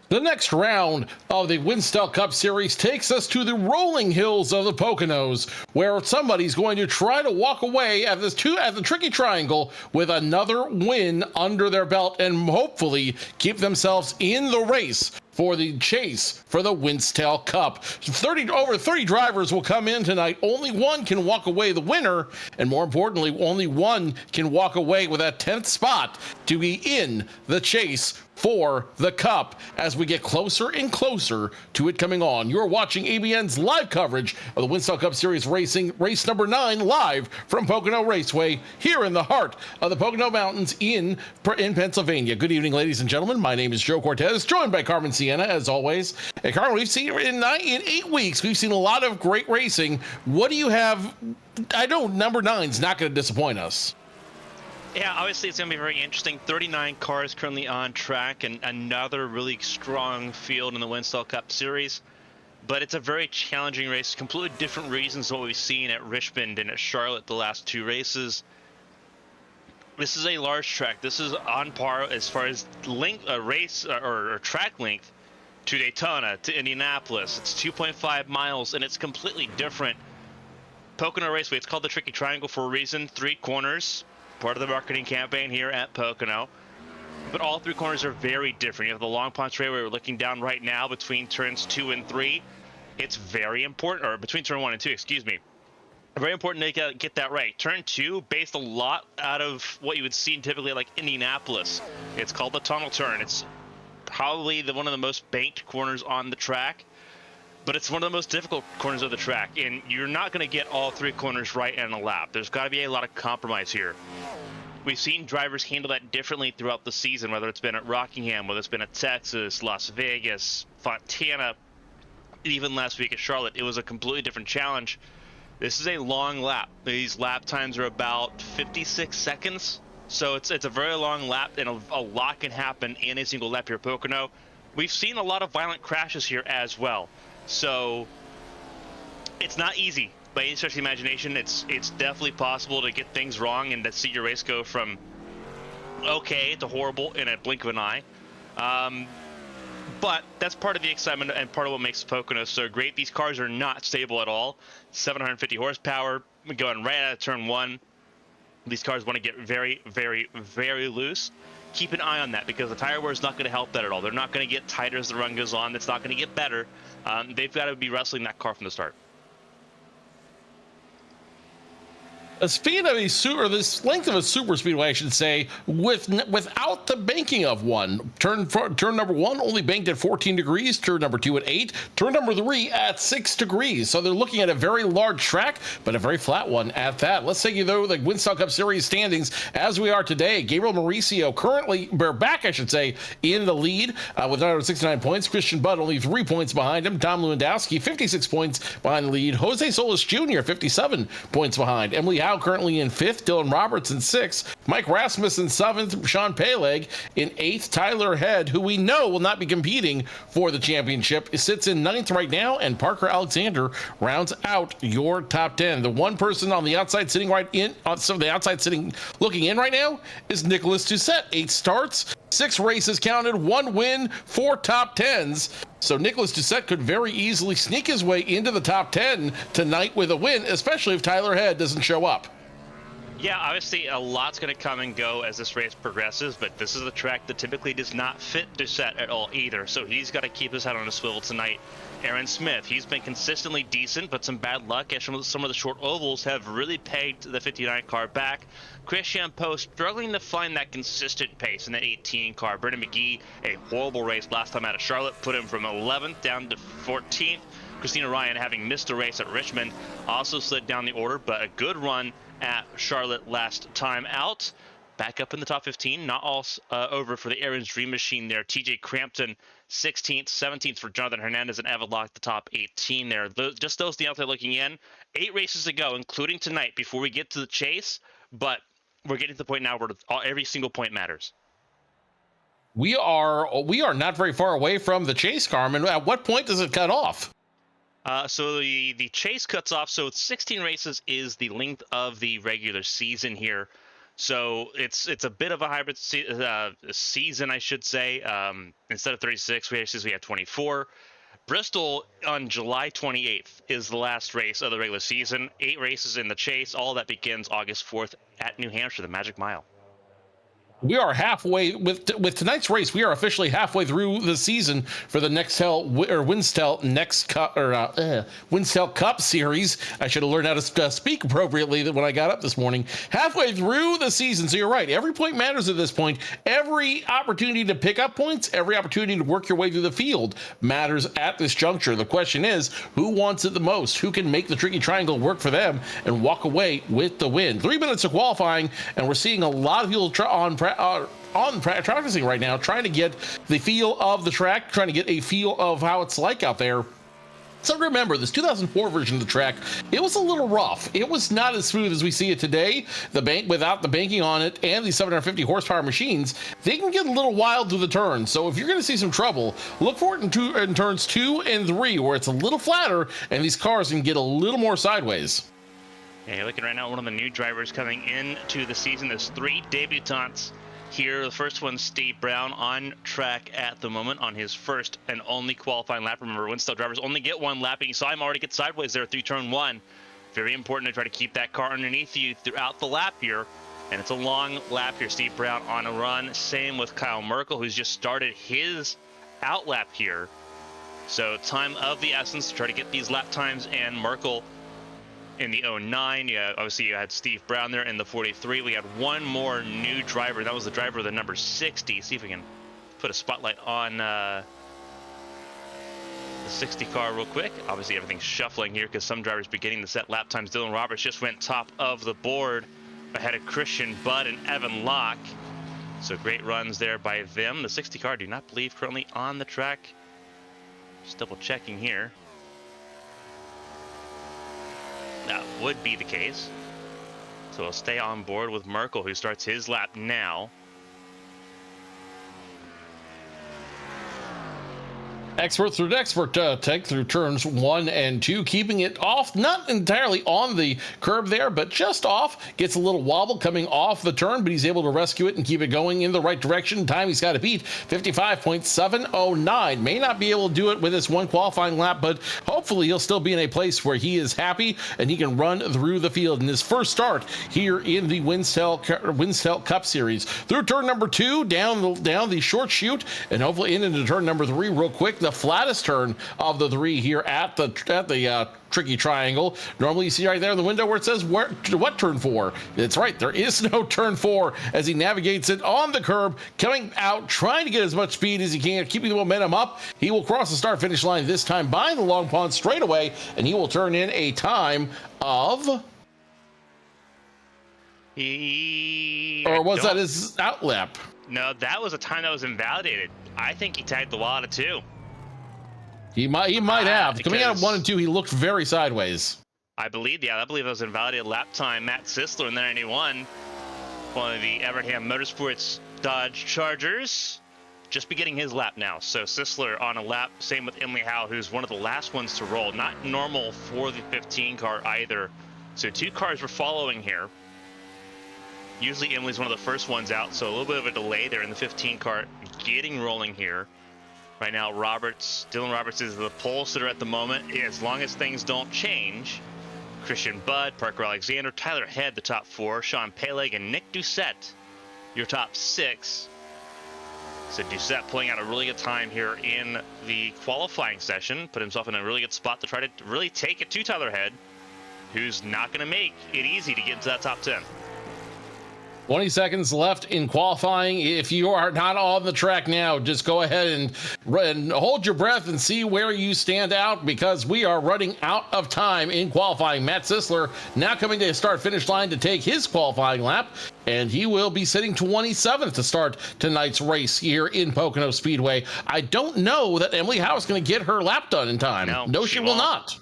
The next round of the Winstel Cup Series takes us to the rolling hills of the Poconos, where somebody's going to try to walk away at the tricky triangle with another win under their belt and hopefully keep themselves in the race for the chase for the Winstel Cup. Over 30 drivers will come in tonight. Only one can walk away the winner, and more importantly, only one can walk away with that 10th spot to be in the chase for the Cup as we get closer and closer to it coming on. You're watching ABN's live coverage of the Winstel Cup Series Racing, race number 9, live from Pocono Raceway, here in the heart of the Pocono Mountains in Pennsylvania. Good evening, ladies and gentlemen. My name is Joe Cortez, joined by Carmen Sienna, as always. And Carmen, we've seen in 8 weeks, we've seen a lot of great racing. What do you have? I know number 9's not going to disappoint us. Yeah, obviously it's going to be very interesting. 39 cars currently on track and another really strong field in the Winstel Cup Series. But it's a very challenging race, completely different reasons than what we've seen at Richmond and at Charlotte the last 2 races. This is a large track. This is on par as far as length, race or track length to Daytona, to Indianapolis. It's 2.5 miles and it's completely different. Pocono Raceway, it's called the Tricky Triangle for a reason. 3 corners. Part of the marketing campaign here at Pocono. But all 3 corners are very different. You have the long punch railway we're looking down right now between turns 2 and 3. It's very important, or between turn 1 and 2, excuse me. Very important to get that right. Turn 2 based a lot out of what you would see typically like Indianapolis. It's called the tunnel turn. It's probably one of the most banked corners on the track. But it's one of the most difficult corners of the track, and you're not going to get all 3 corners right in a lap. There's got to be a lot of compromise here. We've seen drivers handle that differently throughout the season, whether it's been at Rockingham, whether it's been at Texas, Las Vegas, Fontana, even last week at Charlotte. It was a completely different challenge. This is a long lap. These lap times are about 56 seconds, so it's a very long lap, and a lot can happen in a single lap here at Pocono. We've seen a lot of violent crashes here as well. So it's not easy by any stretch of the imagination. It's definitely possible to get things wrong and to see your race go from okay to horrible in a blink of an eye. But that's part of the excitement and part of what makes Pocono so great. These cars are not stable at all. 750 horsepower going right out of turn 1. These cars want to get very, very, very loose. Keep an eye on that because the tire wear is not going to help that at all. They're not going to get tighter as the run goes on. It's not going to get better. They've got to be wrestling that car from the start. Speed of this length of a super speedway, I should say, without the banking of one. Turn number 1 only banked at 14 degrees. Turn number 2 at 8. Turn number 3 at 6 degrees. So they're looking at a very large track, but a very flat one at that. Let's take you through the Winstel Cup Series standings as we are today. Gabriel Mauricio currently, in the lead with 969 points. Christian Budd only 3 points behind him. Tom Lewandowski 56 points behind the lead. Jose Solis Jr. 57 points behind. Emily Howe currently in 5th, Dylan Roberts in 6th, Mike Rasmus in 7th, Sean Peleg in 8th, Tyler Head, who we know will not be competing for the championship, sits in 9th right now, and Parker Alexander rounds out your top 10. The one person on the outside sitting looking in right now is Nicholas Doucette. 8 starts, 6 races counted, 1 win, 4 top 10s. So Nicholas Doucette could very easily sneak his way into the top 10 tonight with a win, especially if Tyler Head doesn't show up. Yeah, obviously a lot's going to come and go as this race progresses, but this is a track that typically does not fit Doucette at all either, so he's got to keep his head on a swivel tonight. Aaron Smith, he's been consistently decent, but some bad luck as some of the short ovals have really pegged the 59 car back. Chris Champeau struggling to find that consistent pace in the 18 car. Brendan McGee, a horrible race last time out of Charlotte, put him from 11th down to 14th. Christina Ryan, having missed a race at Richmond, also slid down the order, but a good run at Charlotte last time out. Back up in the top 15, not all over for the Aaron's Dream Machine there. TJ Crampton, 16th, 17th for Jonathan Hernandez, and Evan Locke, the top 18 there. Just those the out there looking in. 8 races to go, including tonight, before we get to the chase, but we're getting to the point now where every single point matters. We are not very far away from the chase, Carmen. At what point does it cut off? So the chase cuts off. So 16 races is the length of the regular season here. So it's a bit of a hybrid season, I should say. Instead of 36 races, we have 24. Bristol on July 28th is the last race of the regular season. 8 races in the chase. All that begins August 4th at New Hampshire, the Magic Mile. We are halfway with tonight's race. We are officially halfway through the season for the Winstel Winstel Cup Series. I should have learned how to speak appropriately when I got up this morning. Halfway through the season, so you're right. Every point matters at this point. Every opportunity to pick up points, every opportunity to work your way through the field matters at this juncture. The question is, who wants it the most? Who can make the tricky triangle work for them and walk away with the win? 3 minutes of qualifying, and we're seeing a lot of people on practicing right now, trying to get the feel of the track, trying to get a feel of how it's like out there. So remember, this 2004 version of the track, it was a little rough. It was not as smooth as we see it today. The bank, without the banking on it and the 750 horsepower machines, they can get a little wild through the turns. So if you're going to see some trouble, look for it in turns 2 and 3, where it's a little flatter and these cars can get a little more sideways. Yeah, you're looking right now at one of the new drivers coming into the season. There's 3 debutantes here. The first one's Steve Brown on track at the moment on his first and only qualifying lap. Remember, Winstel drivers only get 1 lap, and you saw him already get sideways there through turn 1. Very important to try to keep that car underneath you throughout the lap here. And it's a long lap here. Steve Brown on a run. Same with Kyle Merkel, who's just started his out lap here. So time of the essence to try to get these lap times, and Merkel in the 09, yeah, obviously you had Steve Brown there in the 43. We had one more new driver. That was the driver of the number 60. See if we can put a spotlight on the 60 car real quick. Obviously everything's shuffling here because some drivers beginning to set lap times. Dylan Roberts just went top of the board ahead of Christian Budd and Evan Locke. So great runs there by them. The 60 car, do not believe currently on the track. Just double checking here. That would be the case. So we'll stay on board with Merkel, who starts his lap now. Expert take through turns 1 and 2, keeping it off, not entirely on the curb there, but just off. Gets a little wobble coming off the turn, but he's able to rescue it and keep it going in the right direction. Time he's got to beat 55.709. May not be able to do it with this one qualifying lap, but hopefully he'll still be in a place where he is happy and he can run through the field in his first start here in the Winstel Cup Series. Through turn number 2, down the short chute, and hopefully into turn number 3 real quick. The flattest turn of the 3 here at the tricky triangle. Normally you see right there in the window where it says what turn 4. It's right, there is no turn 4 as he navigates it on the curb, coming out, trying to get as much speed as he can, keeping the momentum up. He will cross the start finish line this time by the long pond straightaway, and he will turn in a time of, or was that his out lap? No, that was a time that was invalidated. I think he tagged the wall at 2. He might have. Coming out of 1 and 2, he looked very sideways. I believe it was invalidated lap time. Matt Sisler in the 91, one of the Evernham Motorsports Dodge Chargers, just beginning his lap now. So Sisler on a lap. Same with Emily Howe, who's one of the last ones to roll. Not normal for the 15 car either. So 2 cars were following here. Usually Emily's one of the first ones out, so a little bit of a delay there in the 15 car getting rolling here. Right now, Dylan Roberts is the pole sitter at the moment. As long as things don't change, Christian Budd, Parker Alexander, Tyler Head, the top 4, Sean Peleg, and Nick Doucette, your top 6. So Doucette pulling out a really good time here in the qualifying session, put himself in a really good spot to try to really take it to Tyler Head, who's not going to make it easy to get into that top 10. 20 seconds left in qualifying. If you are not on the track now, just go ahead and hold your breath and see where you stand out, because we are running out of time in qualifying. Matt Sisler now coming to the start-finish line to take his qualifying lap, and he will be sitting 27th to start tonight's race here in Pocono Speedway. I don't know that Emily Howe is going to get her lap done in time. No, she will not.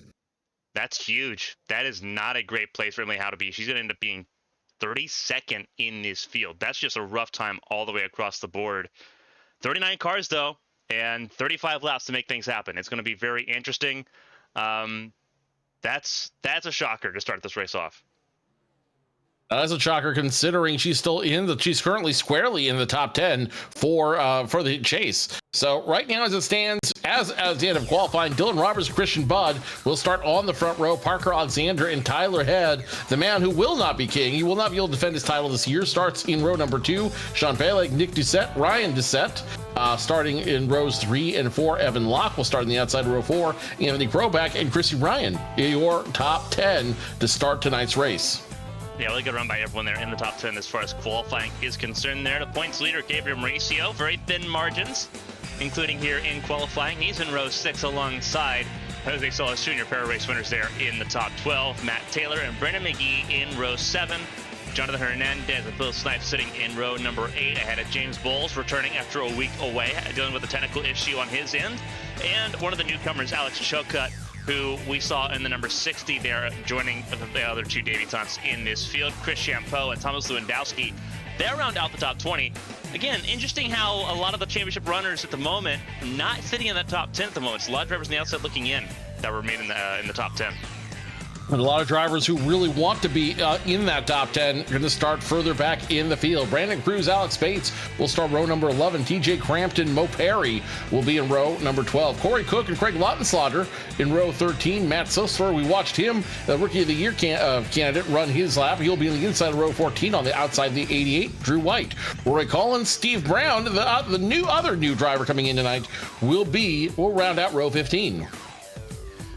That's huge. That is not a great place for Emily Howe to be. She's going to end up being 32nd in this field. That's just a rough time all the way across the board. 39 cars though, and 35 laps to make things happen. It's going to be very interesting. That's a shocker to start this race off. That's a shocker considering she's currently squarely in the top 10 for the chase. So right now, as it stands, as the end of qualifying, Dylan Roberts, Christian Budd will start on the front row. Parker Alexander and Tyler Head, the man who will not be king. He will not be able to defend his title this year. Starts in row number 2. Sean Peleg, Nick Doucette, Ryan Doucette. Starting in rows 3 and 4, Evan Locke will start in the outside of row 4. Anthony Kroback and Chrissy Ryan, your top 10 to start tonight's race. Yeah, really good run by everyone there in the top 10 as far as qualifying is concerned there. The points leader, Gabriel Mauricio, very thin margins, including here in qualifying. He's in row 6 alongside Jose Solis Jr., pair of race winners there in the top 12. Matt Taylor and Brendan McGee in row 7. Jonathan Hernandez and Bill Snipes sitting in row number 8 ahead of James Bowles, returning after a week away, dealing with a technical issue on his end. And one of the newcomers, Alex Chocut, who we saw in the number 60 there, joining the other two debutantes in this field, Chris Champeau and Thomas Lewandowski. They'll round out the top 20. Again, interesting how a lot of the championship runners at the moment not sitting in that top 10 at the moment. It's a lot of drivers on the outside looking in that remain in the top 10. And a lot of drivers who really want to be in that top 10 are going to start further back in the field. Brandon Cruz, Alex Bates will start row number 11. TJ Crampton, Mo Perry will be in row number 12. Corey Cook and Craig Lautenslaughter in row 13. Matt Sosler, we watched him, the Rookie of the Year candidate, run his lap. He'll be on the inside of row 14. On the outside of the 88, Drew White. Roy Collins, Steve Brown, the other new driver coming in tonight, will round out row 15.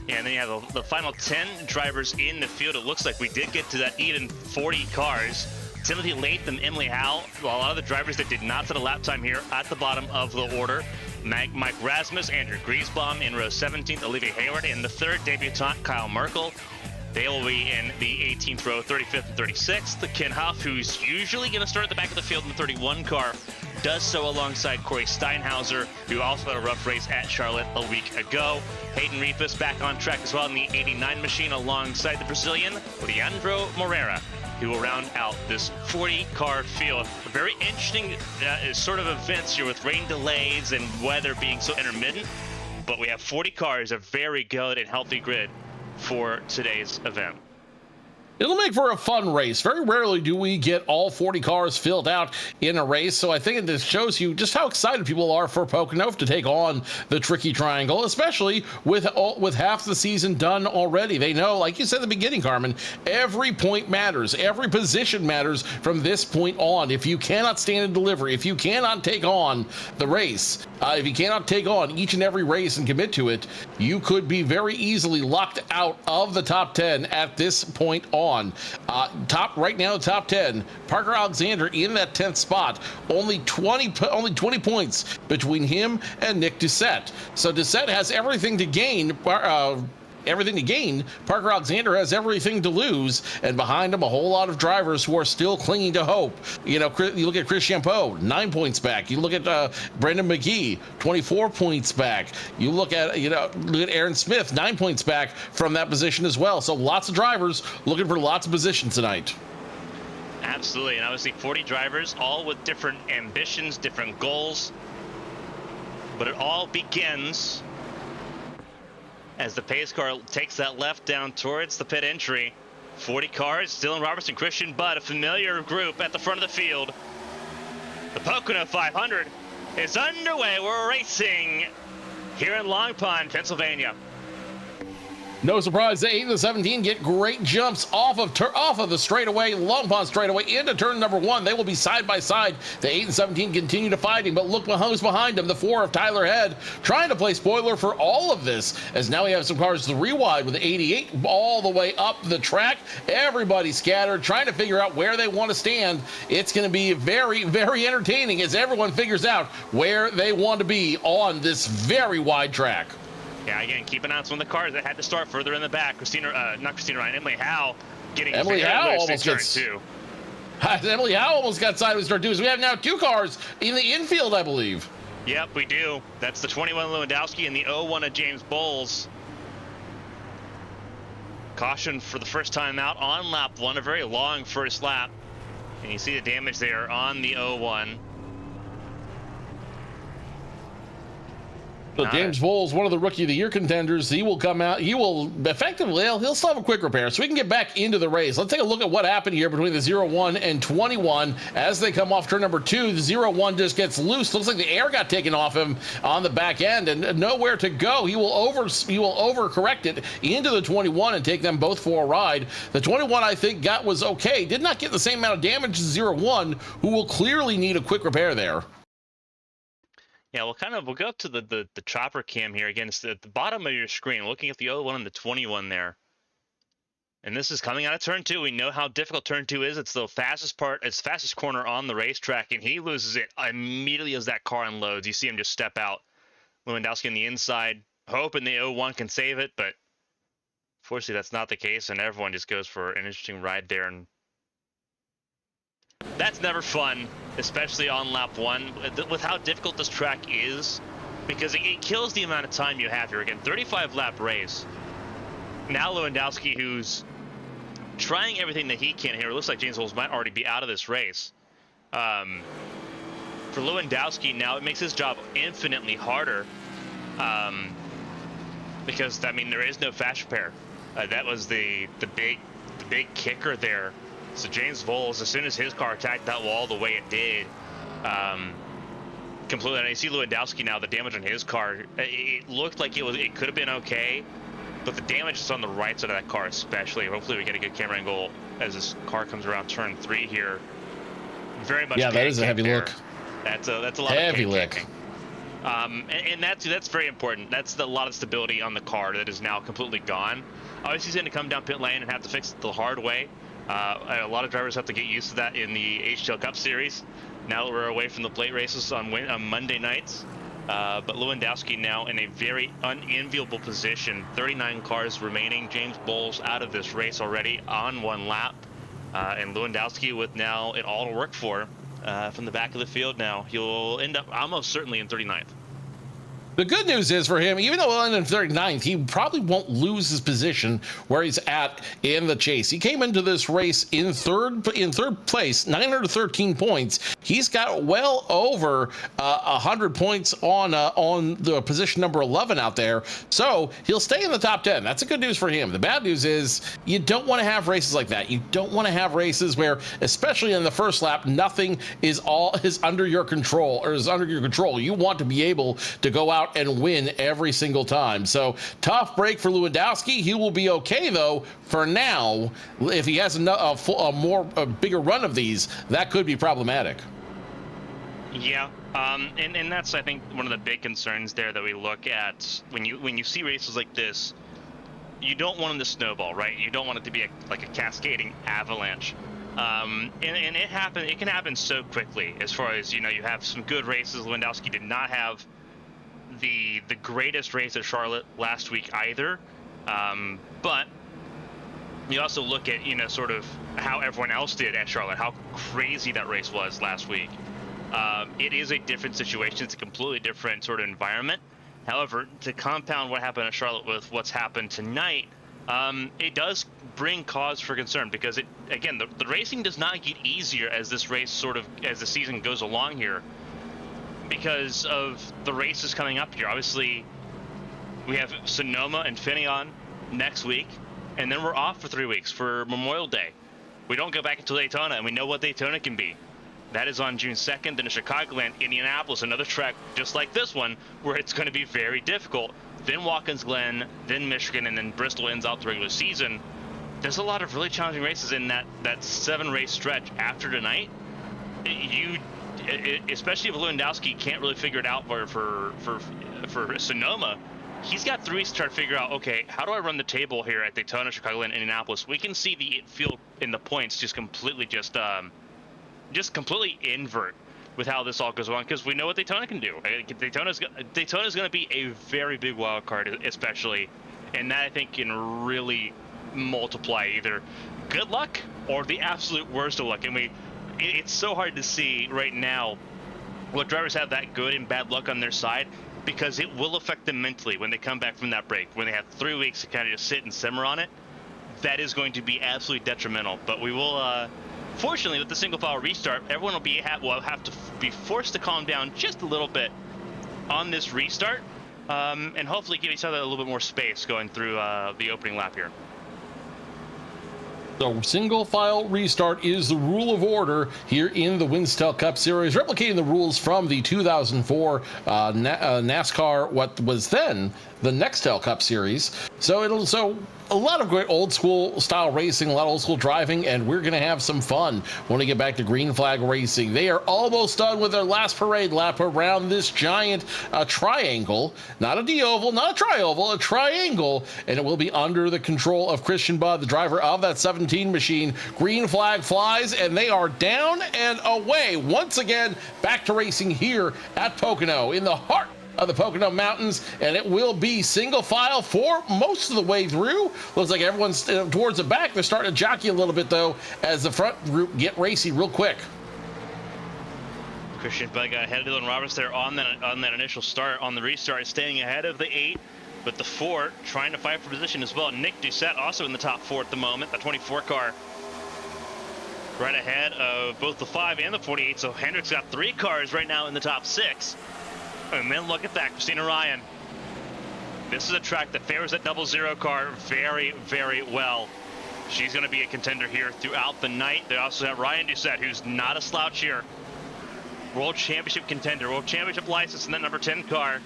Yeah, and then you have the final 10 drivers in the field. It looks like we did get to that even 40 cars. Timothy Latham, Emily Howe, a lot of the drivers that did not set a lap time here at the bottom of the order. Mike Rasmus, Andrew Griesbaum in row 17th, Olivia Hayward in the 3rd, debutante Kyle Merkel. They will be in the 18th row, 35th and 36th. Ken Huff, who's usually going to start at the back of the field in the 31 car, does so alongside Corey Steinhauser, who also had a rough race at Charlotte a week ago. Hayden Reifus back on track as well in the 89 machine alongside the Brazilian, Leandro Moreira, who will round out this 40-car field. A very interesting sort of events here with rain delays and weather being so intermittent, but we have 40 cars, a very good and healthy grid for today's event. It'll make for a fun race. Very rarely do we get all 40 cars filled out in a race, so I think this shows you just how excited people are for Pocono to take on the Tricky Triangle, especially with half the season done already. They know, like you said at the beginning, Carmen, every point matters. Every position matters from this point on. If you cannot stand and deliver, if you cannot take on the race, if you cannot take on each and every race and commit to it, you could be very easily locked out of the top 10 at this point on. Right now, top 10. Parker Alexander in that 10th spot. Only 20 points between him and Nick Doucette. So Doucette has everything to gain. Parker Alexander has everything to lose, and behind him a whole lot of drivers who are still clinging to hope. You look at Chris Champeau, 9 points back. You look at Brendan McGee, 24 points back. You look at Aaron Smith, 9 points back from that position as well. So lots of drivers looking for lots of positions tonight. Absolutely, and obviously 40 drivers, all with different ambitions, different goals, but it all begins as the pace car takes that left down towards the pit entry. 40 cars, Dylan Robertson, Christian Budd, a familiar group at the front of the field. The Pocono 500 is underway. We're racing here in Long Pond, Pennsylvania. No surprise, the 8 and the 17 get great jumps off of the straightaway, Long Pond straightaway, into turn number 1. They will be side by side. The 8 and 17 continue to fighting, but look who's behind them. The 4 of Tyler Head trying to play spoiler for all of this, as now we have some cars to rewide with the 88 all the way up the track. Everybody scattered, trying to figure out where they want to stand. It's going to be very, very entertaining as everyone figures out where they want to be on this very wide track. Yeah, again, keep an eye on some of the cars that had to start further in the back. Emily Howe getting Emily Howe almost gets two. Emily Howe almost got sideways turn 2. So we have now 2 cars in the infield, I believe. Yep, we do. That's the 21 Lewandowski and the 01 of James Bowles. Caution for the first time out on lap 1, a very long first lap. And you see the damage there on the 01. So James Bowles, one of the Rookie of the Year contenders, he will come out. He will effectively, he'll still have a quick repair, so we can get back into the race. Let's take a look at what happened here between the 0-1 and 21. As they come off turn number 2, the 0-1 just gets loose. Looks like the air got taken off him on the back end, and nowhere to go. He will overcorrect it into the 21 and take them both for a ride. The 21, I think, was okay. Did not get the same amount of damage as 0-1, who will clearly need a quick repair there. Yeah, we'll go up to the chopper cam here. Again, it's at the bottom of your screen, looking at the 0-1 and the 21 there. And this is coming out of turn 2. We know how difficult turn 2 is. It's the fastest part, it's fastest corner on the racetrack, and he loses it immediately as that car unloads. You see him just step out. Lewandowski on the inside, hoping the 0-1 can save it, but fortunately that's not the case, and everyone just goes for an interesting ride there. And that's never fun, especially on lap 1, with how difficult this track is, because it kills the amount of time you have here. Again, 35 lap race. Now Lewandowski, who's trying everything that he can here, it looks like James Bowles might already be out of this race. For Lewandowski now, it makes his job infinitely harder, because I mean there is no fast repair. That was the big kicker there. So James Bowles, as soon as his car attacked that wall the way it did, completely. And you see Lewandowski now, the damage on his car, it looked like it could have been okay, but the damage is on the right side of that car especially. Hopefully we get a good camera angle as this car comes around turn 3 here. Very much. Yeah, that is a heavy look. That's a lot of heavy lick. And that's very important. That's a lot of stability on the car that is now completely gone. Obviously, he's going to come down pit lane and have to fix it the hard way. A lot of drivers have to get used to that in the HTL Cup Series. Now that we're away from the plate races on Monday nights. But Lewandowski now in a very unenviable position. 39 cars remaining. James Bowles out of this race already on 1 lap. And Lewandowski with now it all to work for from the back of the field now. He'll end up almost certainly in 39th. The good news is for him, even though he'll end in 39th, he probably won't lose his position where he's at in the chase. He came into this race in third place, 913 points. He's got well over 100 points on the position number 11 out there. So he'll stay in the top 10. That's a good news for him. The bad news is you don't want to have races like that. You don't want to have races where, especially in the first lap, nothing is under your control or is under your control. You want to be able to go out and win every single time. So tough break for Lewandowski. He will be okay though for now. If he has a bigger run of these, that could be problematic. Yeah, and that's I think one of the big concerns there that we look at when you see races like this. You don't want them to snowball, right? You don't want it to be like a cascading avalanche. And it can happen so quickly. As far as you have some good races. Lewandowski did not have the greatest race at Charlotte last week either, but you also look at sort of how everyone else did at Charlotte, how crazy that race was last week. It is a different situation. It's a completely different sort of environment. However, to compound what happened at Charlotte with what's happened tonight, it does bring cause for concern, because again the racing does not get easier as this race as the season goes along here, because of the races coming up here. Obviously, we have Sonoma and Finion next week, and then we're off for 3 weeks for Memorial Day. We don't go back until Daytona, and we know what Daytona can be. That is on June 2nd, then Chicagoland, Indianapolis, another track just like this one, where it's going to be very difficult. Then Watkins Glen, then Michigan, and then Bristol ends out the regular season. There's a lot of really challenging races in that 7-race stretch after tonight. Especially if Lewandowski can't really figure it out for Sonoma, he's got 3 weeks to try to figure out, okay, how do I run the table here at Daytona, Chicago, and Indianapolis? We can see the field in the points just completely completely invert with how this all goes on, because we know what Daytona can do. Daytona's going to be a very big wild card, especially, and that I think can really multiply either good luck or the absolute worst of luck. And it's so hard to see right now what drivers have that good and bad luck on their side, because it will affect them mentally when they come back from that break, when they have 3 weeks to kind of just sit and simmer on it. That is going to be absolutely detrimental. But we will, fortunately, with the single file restart, everyone will have to be forced to calm down just a little bit on this restart, and hopefully give each other a little bit more space going through the opening lap here. So single file restart is the rule of order here in the Winstel Cup Series, replicating the rules from the 2004 NASCAR, what was then the Nextel Cup Series. So a lot of great old school style racing, a lot of old school driving, and we're going to have some fun when we get back to green flag racing. They are almost done with their last parade lap around this giant triangle, not a D-oval, not a tri-oval, a triangle, and it will be under the control of Christian Budd, the driver of that 17 machine. Green flag flies, and they are down and away once again, back to racing here at Pocono, in the heart of the Pocono Mountains, and it will be single file for most of the way through. Looks like everyone's towards the back. They're starting to jockey a little bit, though, as the front group get racy real quick. Christian Budd got ahead of Dylan Roberts there on that initial start. On the restart, staying ahead of the 8, but the 4 trying to fight for position as well. Nick Doucette also in the top 4 at the moment, the 24 car. Right ahead of both the 5 and the 48, so Hendrick's got 3 cars right now in the top 6. And then look at that, Christina Ryan. This is a track that favors that 00 car very, very well. She's going to be a contender here throughout the night. They also have Ryan Doucette, who's not a slouch here. World Championship contender, World Championship license in that number 10 car.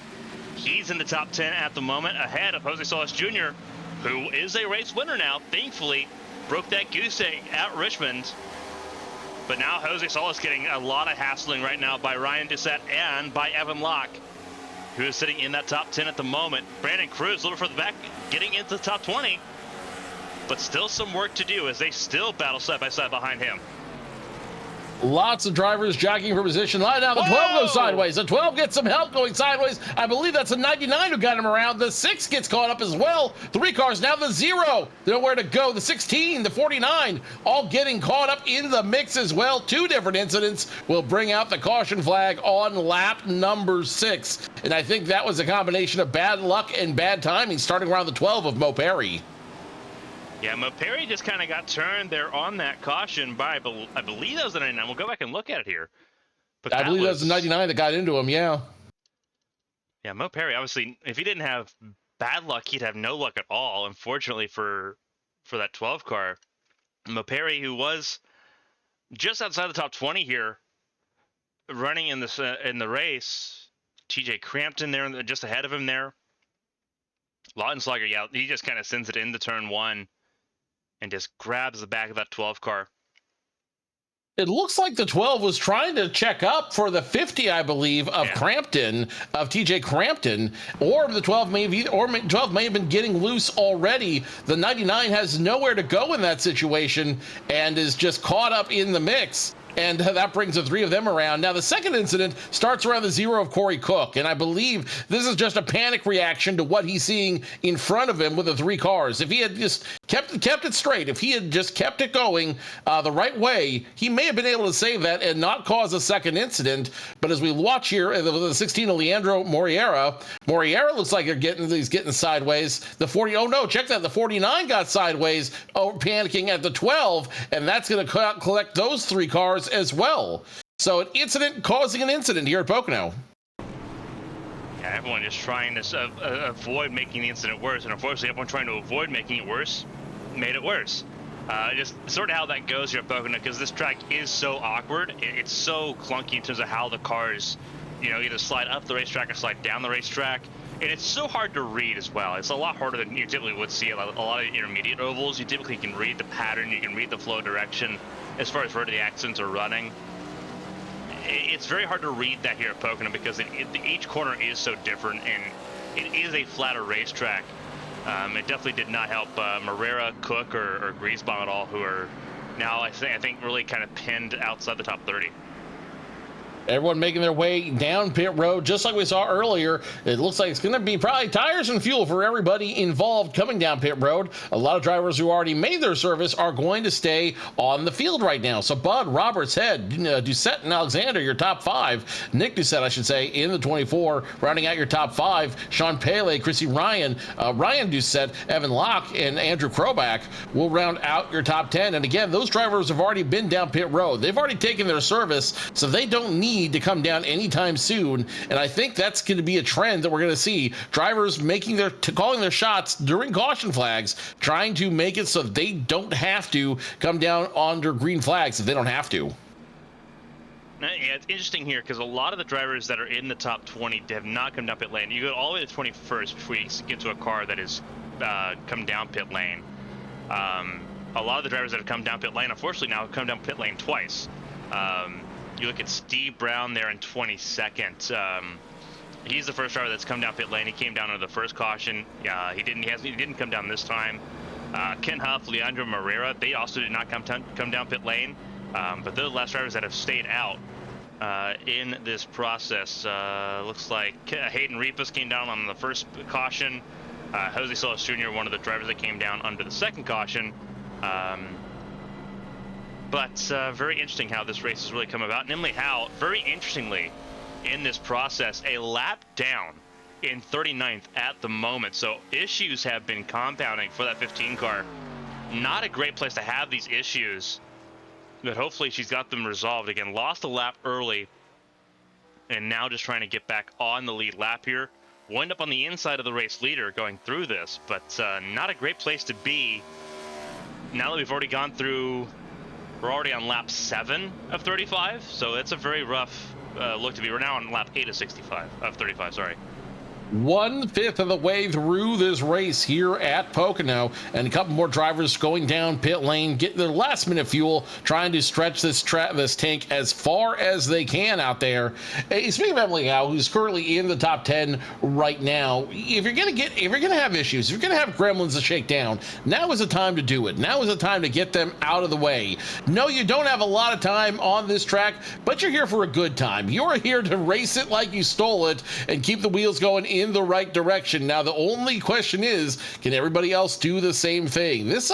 He's in the top 10 at the moment, ahead of Jose Solis Jr., who is a race winner now, thankfully. Broke that goose egg at Richmond. But now Jose Solis getting a lot of hassling right now by Ryan Doucette and by Evan Locke, who is sitting in that top 10 at the moment. Brandon Cruz a little further back, getting into the top 20, but still some work to do as they still battle side by side behind him. Lots of drivers jockeying for position. Now the 12 goes sideways. The 12 gets some help going sideways. I believe that's a 99 who got him around. The 6 gets caught up as well. 3 cars now. The 0, nowhere to go. The 16, the 49, all getting caught up in the mix as well. 2 different incidents will bring out the caution flag on lap number 6. And I think that was a combination of bad luck and bad timing, starting around the 12 of Mo Perry. Yeah, Mo Perry just kind of got turned there on that caution by, I believe that was the 99. We'll go back and look at it here. But I believe that was the 99 that got into him, yeah. Yeah, Mo Perry, obviously, if he didn't have bad luck, he'd have no luck at all, unfortunately, for that 12 car. Mo Perry, who was just outside the top 20 here, running in the race. TJ Crampton there, just ahead of him there. Lautenschlager, yeah, he just kind of sends it into turn 1. And just grabs the back of that 12 car. It looks like the 12 was trying to check up for the 50, I believe, of Crampton, of TJ Crampton, or the 12 may have been getting loose already. The 99 has nowhere to go in that situation and is just caught up in the mix. And that brings the 3 of them around. Now, the second incident starts around the 0 of Corey Cook, and I believe this is just a panic reaction to what he's seeing in front of him with the 3 cars. If he had just kept it straight, if he had just kept it going the right way, he may have been able to save that and not cause a second incident. But as we watch here, the 16 of Leandro Moriera looks like he's getting sideways. The 40, oh no, check that. The 49 got sideways, panicking at the 12, and that's going to collect those 3 cars as well. So an incident causing an incident here at Pocono. Yeah, everyone just trying to avoid making the incident worse, and unfortunately everyone trying to avoid making it worse made it worse. Just sort of how that goes here at Pocono, because this track is so awkward. It's so clunky in terms of how the cars, either slide up the racetrack or slide down the racetrack. And it's so hard to read as well. It's a lot harder than you typically would see a lot of intermediate ovals. You typically can read the pattern, you can read the flow direction as far as where the accidents are running. It's very hard to read that here at Pocono because each corner is so different, and it is a flatter racetrack. It definitely did not help Morera, Cook, or Griesbaum at all, who are now, I think, really kind of pinned outside the top 30. Everyone making their way down pit road, just like we saw earlier. It looks like it's going to be probably tires and fuel for everybody involved coming down pit road. A lot of drivers who already made their service are going to stay on the field right now. So Budd, Roberts, Head, Doucette, and Alexander, your top 5. Nick Doucette, I should say, in the 24, rounding out your top 5. Sean Pele, Chrissy Ryan, Ryan Doucette, Evan Locke, and Andrew Kroback will round out your top 10. And again, those drivers have already been down pit road. They've already taken their service, so they don't need need to come down anytime soon. And I think that's going to be a trend that we're going to see. Drivers calling their shots during caution flags, trying to make it so they don't have to come down under green flags if they don't have to. Yeah, it's interesting here because a lot of the drivers that are in the top 20 have not come down pit lane. You go all the way to 21st before you get to a car that is come down pit lane. A lot of the drivers that have come down pit lane, unfortunately, now have come down pit lane twice. You look at Steve Brown there in 22nd. He's the first driver that's come down pit lane. He came down under the first caution. He didn't come down this time. Ken Huff, Leandro Moreira, they also did not come down pit lane. But they're the last drivers that have stayed out in this process. Looks like Hayden Repas came down on the first caution. Jose Solis Jr., one of the drivers that came down under the second caution. But very interesting how this race has really come about. And Emily Howe, very interestingly, in this process, a lap down in 39th at the moment. So issues have been compounding for that 15 car. Not a great place to have these issues, but hopefully she's got them resolved. Again, lost a lap early, and now just trying to get back on the lead lap here. We'll end up on the inside of the race leader going through this, but not a great place to be. Now that we've already gone through, we're already on lap 7 of 35, so it's a very rough look to be. We're now on lap 8 of 35, sorry. 1/5 of the way through this race here at Pocono, and a couple more drivers going down pit lane, getting their last minute fuel, trying to stretch this tank as far as they can out there. Hey, speaking of Emily Howe, who's currently in the top 10 right now, if you're gonna have issues, if you're gonna have gremlins to shake down, now is the time to do it. Now is the time to get them out of the way. No, you don't have a lot of time on this track, but you're here for a good time. You're here to race it like you stole it and keep the wheels going in the right direction. Now the only question is, can everybody else do the same thing? This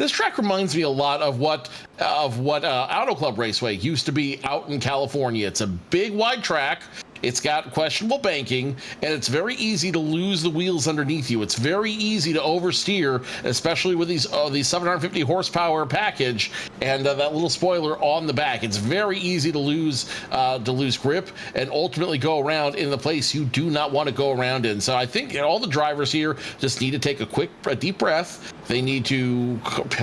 track reminds me a lot of what Auto Club Raceway used to be out in California. It's a big wide track. It's got questionable banking, and it's very easy to lose the wheels underneath you. It's very easy to oversteer, especially with these 750 horsepower package and that little spoiler on the back. It's very easy to lose grip and ultimately go around in the place you do not want to go around in. So I think all the drivers here just need to take a deep breath. They need to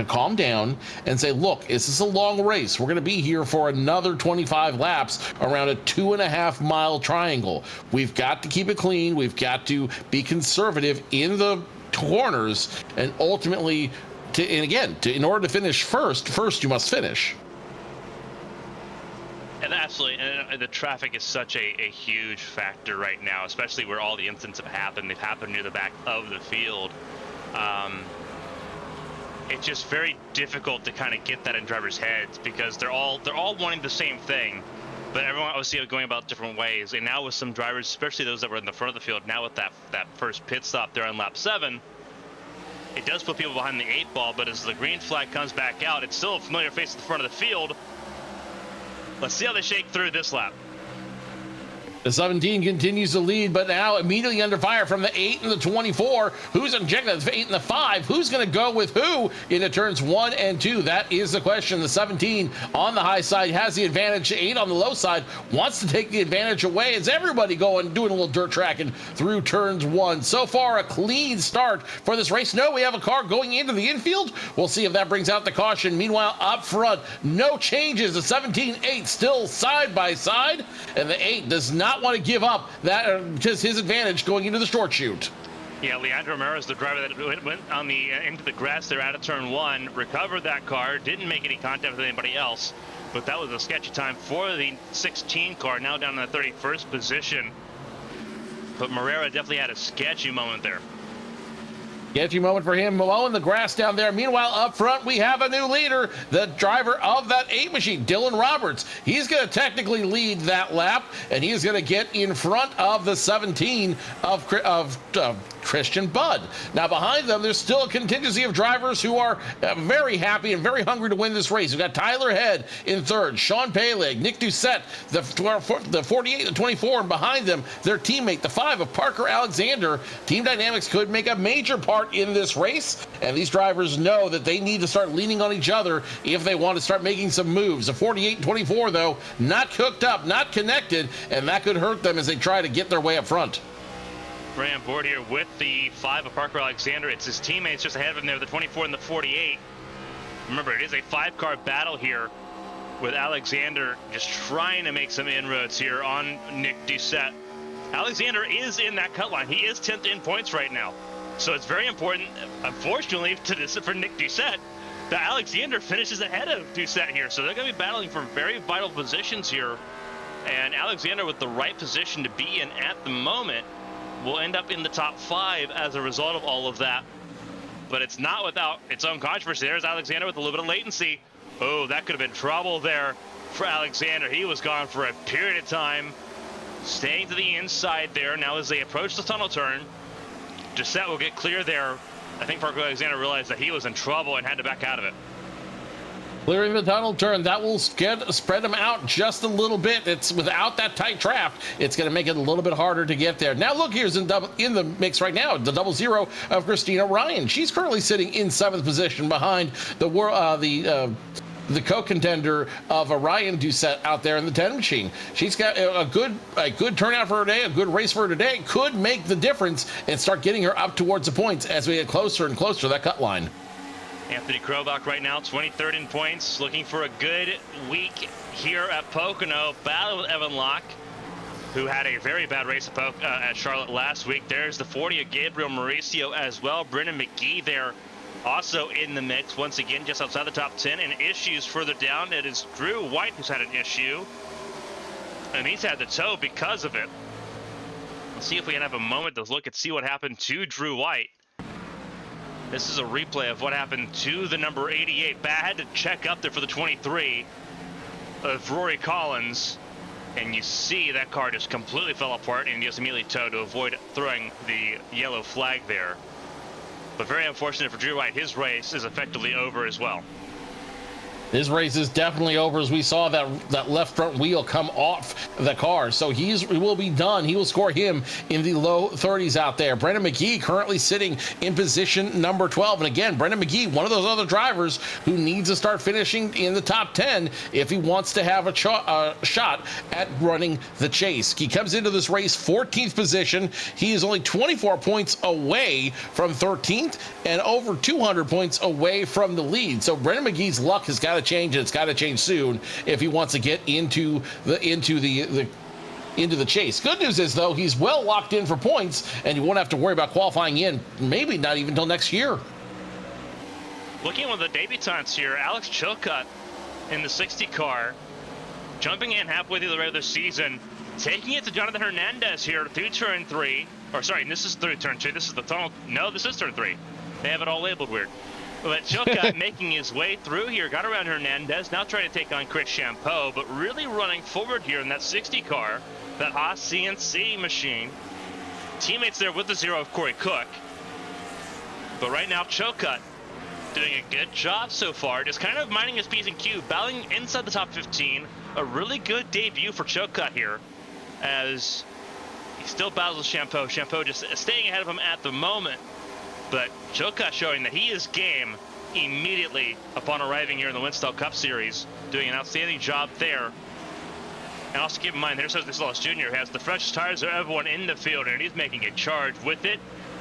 calm down and say, look, this is a long race. We're going to be here for another 25 laps around a 2.5 mile triangle. We've got to keep it clean. We've got to be conservative in the corners, and ultimately, in order to finish first you must finish. And absolutely, and the traffic is such a huge factor right now, especially where all the incidents have happened. They've happened near the back of the field. It's just very difficult to kind of get that in drivers' heads because they're all wanting the same thing, but everyone obviously going about different ways. And now with some drivers, especially those that were in the front of the field, now with that first pit stop there on lap 7, it does put people behind the 8 ball. But as the green flag comes back out, it's still a familiar face at the front of the field. Let's see how they shake through this lap. The 17 continues to lead, but now immediately under fire from the 8 and the 24. Who's injecting the 8 and the 5? Who's going to go with who into turns 1 and 2? That is the question. The 17 on the high side has the advantage. 8 on the low side wants to take the advantage away. Is everybody doing a little dirt tracking through turns 1? So far, a clean start for this race. No, we have a car going into the infield. We'll see if that brings out the caution. Meanwhile, up front, no changes. The 17-8 still side by side, and the 8 does not want to give up that just his advantage going into the short chute. Yeah, Leandro Romero is the driver that went on the into the grass there out of turn 1, recovered that car, didn't make any contact with anybody else, but that was a sketchy time for the 16 car, now down in the 31st position. But Moreira definitely had a sketchy moment there. Sketchy moment for him, mowing the grass down there. Meanwhile, up front, we have a new leader, the driver of that 8 machine, Dylan Roberts. He's going to technically lead that lap, and he's going to get in front of the 17 of Christian Budd. Now, behind them, there's still a contingency of drivers who are very happy and very hungry to win this race. We've got Tyler Head in 3rd, Sean Peleg, Nick Doucette, the 48, the 24, and behind them, their teammate, the 5 of Parker Alexander. Team Dynamics could make a major part start in this race, and these drivers know that they need to start leaning on each other if they want to start making some moves. A 48-24, though, not hooked up, not connected, and that could hurt them as they try to get their way up front. Ray on board here with the 5 of Parker Alexander. It's his teammates just ahead of him there, the 24 and the 48. Remember, it is a 5-car battle here with Alexander just trying to make some inroads here on Nick Doucette. Alexander is in that cut line. He is 10th in points right now. So it's very important, unfortunately, for Nick Doucette, that Alexander finishes ahead of Doucette here. So they're going to be battling for very vital positions here. And Alexander, with the right position to be in at the moment, will end up in the top 5 as a result of all of that. But it's not without its own controversy. There's Alexander with a little bit of latency. Oh, that could have been trouble there for Alexander. He was gone for a period of time, staying to the inside there. Now as they approach the tunnel turn, Doucette will get clear there. I think Parker Alexander realized that he was in trouble and had to back out of it. Clearing the tunnel turn, that will spread them out just a little bit. It's without that tight trap, it's going to make it a little bit harder to get there. Now look, here's in the mix right now, the 00 of Christina Ryan. She's currently sitting in 7th position behind the co-contender of Ryan Doucette out there in the 10 machine. She's got a good turnout for her day, a good race for her today. Could make the difference and start getting her up towards the points as we get closer and closer to that cut line. Anthony Krobach right now, 23rd in points, looking for a good week here at Pocono. Battle with Evan Locke, who had a very bad race at Charlotte last week. There's the 40 of Gabriel Mauricio as well. Brendan McGee there also in the mix once again, just outside the top 10. And issues further down, it is Drew White who's had an issue, and he's had the tow because of it. Let's see if we can have a moment to look and see what happened to Drew White. This is a replay of what happened to the number 88. But I had to check up there for the 23 of Rory Collins, and you see that car just completely fell apart and just immediately towed to avoid throwing the yellow flag there. But very unfortunate for Drew White. His race is effectively over as well. His race is definitely over, as we saw that left front wheel come off the car. So he will be done. He will score him in the low 30s out there. Brendan McGee currently sitting in position number 12. And again, Brendan McGee, one of those other drivers who needs to start finishing in the top 10 if he wants to have a shot at running the chase. He comes into this race 14th position. He is only 24 points away from 13th and over 200 points away from the lead. So Brendan McGee's luck has got to change, and it's got to change soon if he wants to get into the chase. Good news is, though, he's well locked in for points, and you won't have to worry about qualifying in, maybe not even until next year. Looking at one of the debutantes here, Alex Chilcutt in the 60 car, jumping in halfway through the regular season, taking it to Jonathan Hernandez here through turn 3. Or sorry, this is through turn 2. This is the tunnel. No, this is turn 3. They have it all labeled weird. But Chilcutt making his way through here, got around Hernandez, now trying to take on Chris Champeau, but really running forward here in that 60 car, that Haas CNC machine. Teammates there with the 0 of Corey Cook. But right now, Chilcutt doing a good job so far, just kind of minding his P's and Q's, battling inside the top 15. A really good debut for Chilcutt here, as he still battles with Champeau. Champeau just staying ahead of him at the moment. But Chilcutt showing that he is game immediately upon arriving here in the Winstel Cup Series, doing an outstanding job there. And also keep in mind, there's Jose Solis Jr. has the freshest tires of everyone in the field, and he's making a charge with it.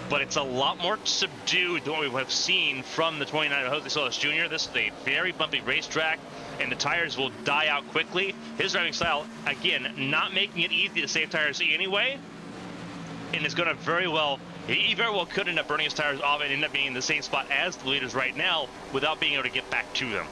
But it's a lot more subdued than what we have seen from the 29 of Jose Solis Jr. This is a very bumpy racetrack, and the tires will die out quickly. His driving style, again, not making it easy to save tires anyway, and is going to he very well could end up burning his tires off and end up being in the same spot as the leaders right now without being able to get back to them.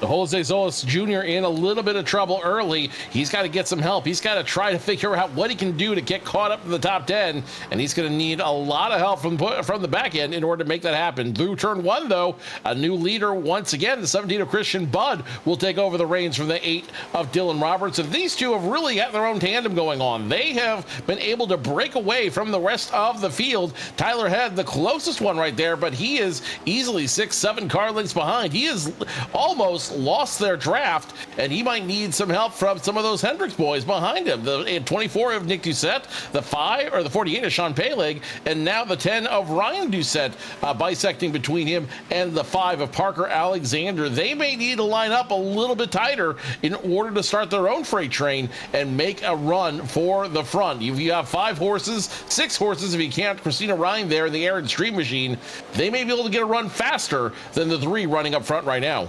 Jose Solis Jr. in a little bit of trouble early. He's got to get some help. He's got to try to figure out what he can do to get caught up in the top 10, and he's going to need a lot of help from the back end in order to make that happen. Through turn 1, though, a new leader once again. The 17 of Christian Budd will take over the reins from the 8 of Dylan Roberts, and these two have really got their own tandem going on. They have been able to break away from the rest of the field. Tyler Head, the closest one right there, but he is easily 6-7 car lengths behind. He is almost just lost their draft, and he might need some help from some of those Hendricks boys behind him. The 24 of Nick Doucette, the 48 of Sean Peleg, and now the 10 of Ryan Doucette, bisecting between him and the 5 of Parker Alexander. They may need to line up a little bit tighter in order to start their own freight train and make a run for the front. If you have 5 horses, 6 horses, if you count Christina Ryan there in the Air and Stream Machine, they may be able to get a run faster than the 3 running up front right now.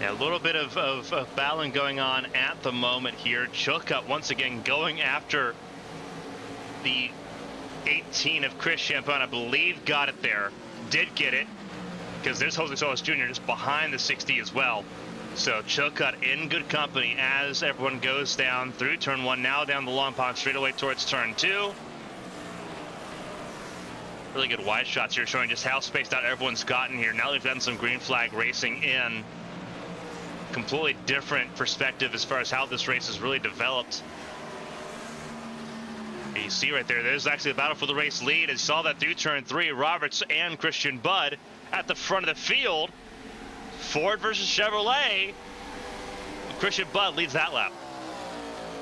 Yeah, a little bit of battling going on at the moment here. Chilcutt once again going after the 18 of Chris Champon. I believe got it there. Did get it, because there's Jose Solis Jr. just behind the 60 as well. So Chilcutt in good company as everyone goes down through turn 1, now down the Long Pond straightaway towards turn 2. Really good wide shots here, showing just how spaced out everyone's gotten here. Now they've done some green flag racing in. Completely different perspective as far as how this race has really developed. You see right there, there's actually a battle for the race lead. As you saw that through turn 3, Roberts and Christian Budd at the front of the field. Ford versus Chevrolet. Christian Budd leads that lap.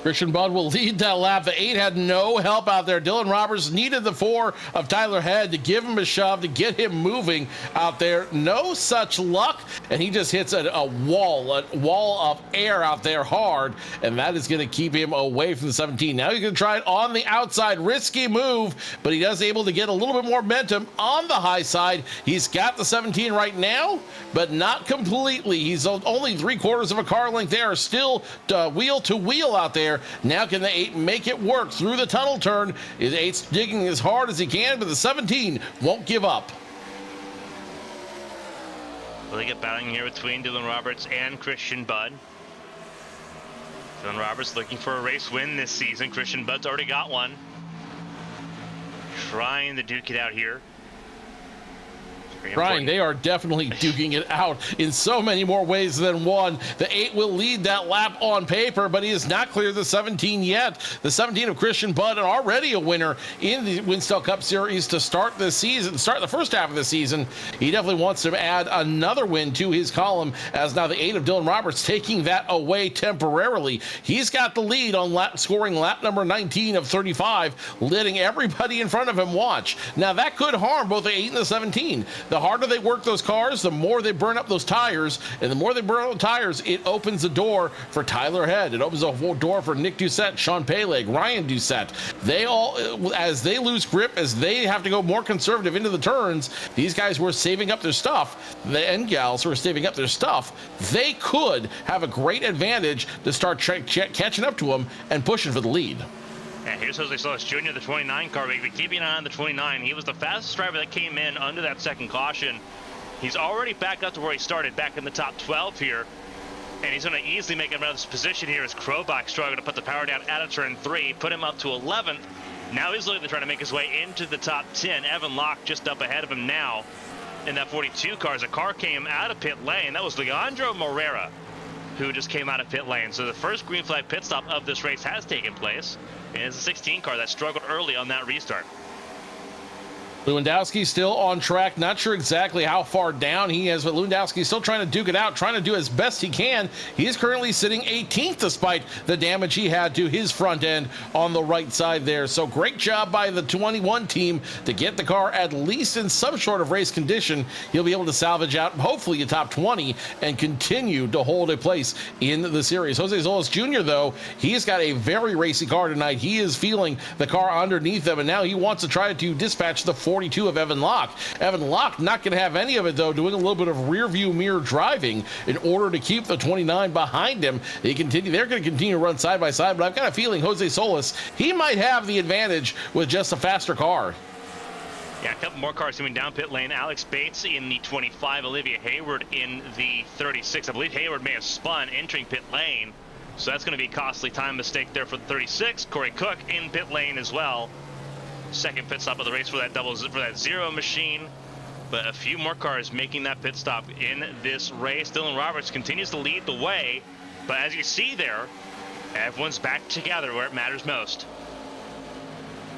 Christian Budd will lead that lap. The 8 had no help out there. Dylan Roberts needed the 4 of Tyler Head to give him a shove, to get him moving out there. No such luck, and he just hits a wall of air out there hard, and that is going to keep him away from the 17. Now he's going to try it on the outside. Risky move, but he does able to get a little bit more momentum on the high side. He's got the 17 right now, but not completely. He's only 3/4 of a car length there, still wheel to wheel out there. Now can the 8 make it work through the tunnel turn? The 8's digging as hard as he can, but the 17 won't give up. Really good battling here between Dylan Roberts and Christian Budd. Dylan Roberts looking for a race win this season. Christian Budd's already got one. Trying to duke it out here. Brian, they are definitely duking it out in so many more ways than one. The 8 will lead that lap on paper, but he has not cleared the 17 yet. The 17 of Christian Budd, and already a winner in the Winstel Cup Series to start this season, start the first half of the season. He definitely wants to add another win to his column, as now the 8 of Dylan Roberts taking that away temporarily. He's got the lead on scoring lap number 19 of 35, letting everybody in front of him watch. Now that could harm both the 8 and the 17. The harder they work those cars, the more they burn up those tires, and the more they burn up the tires, it opens the door for Tyler Head. It opens the door for Nick Doucette, Sean Peleg, Ryan Doucette. They all, as they lose grip, as they have to go more conservative into the turns, these guys who are saving up their stuff, and gals who are saving up their stuff, they could have a great advantage to start catching up to them and pushing for the lead. And here's Jose Solis Jr., the 29 car. We've been keeping an eye on the 29. He was the fastest driver that came in under that second caution. He's already back up to where he started, back in the top 12 here. And he's going to easily make another position here as Krobach struggling to put the power down out of turn 3, put him up to 11th. Now he's looking to try to make his way into the top 10. Evan Locke just up ahead of him now in that 42 car. As a car came out of pit lane, that was Leandro Morera, who just came out of pit lane. So the first green flag pit stop of this race has taken place. And it's a 16 car that struggled early on that restart. Lewandowski still on track. Not sure exactly how far down he is, but Lewandowski still trying to duke it out, trying to do as best he can. He is currently sitting 18th despite the damage he had to his front end on the right side there. So great job by the 21 team to get the car at least in some sort of race condition. He'll be able to salvage out hopefully a top 20 and continue to hold a place in the series. Jose Solis Jr., though, he's got a very racy car tonight. He is feeling the car underneath him, and now he wants to try to dispatch the 42 of Evan Locke. Evan Locke not going to have any of it, though, doing a little bit of rear view mirror driving in order to keep the 29 behind him. They're going to continue to run side by side, but I've got a feeling Jose Solis, he might have the advantage with just a faster car. Yeah, a couple more cars coming down pit lane. Alex Bates in the 25, Olivia Hayward in the 36. I believe Hayward may have spun entering pit lane, so that's going to be a costly time mistake there for the 36. Corey Cook in pit lane as well. Second pit stop of the race for that zero machine, but a few more cars making that pit stop in this race. Dylan Roberts continues to lead the way, but as you see there, everyone's back together where it matters most.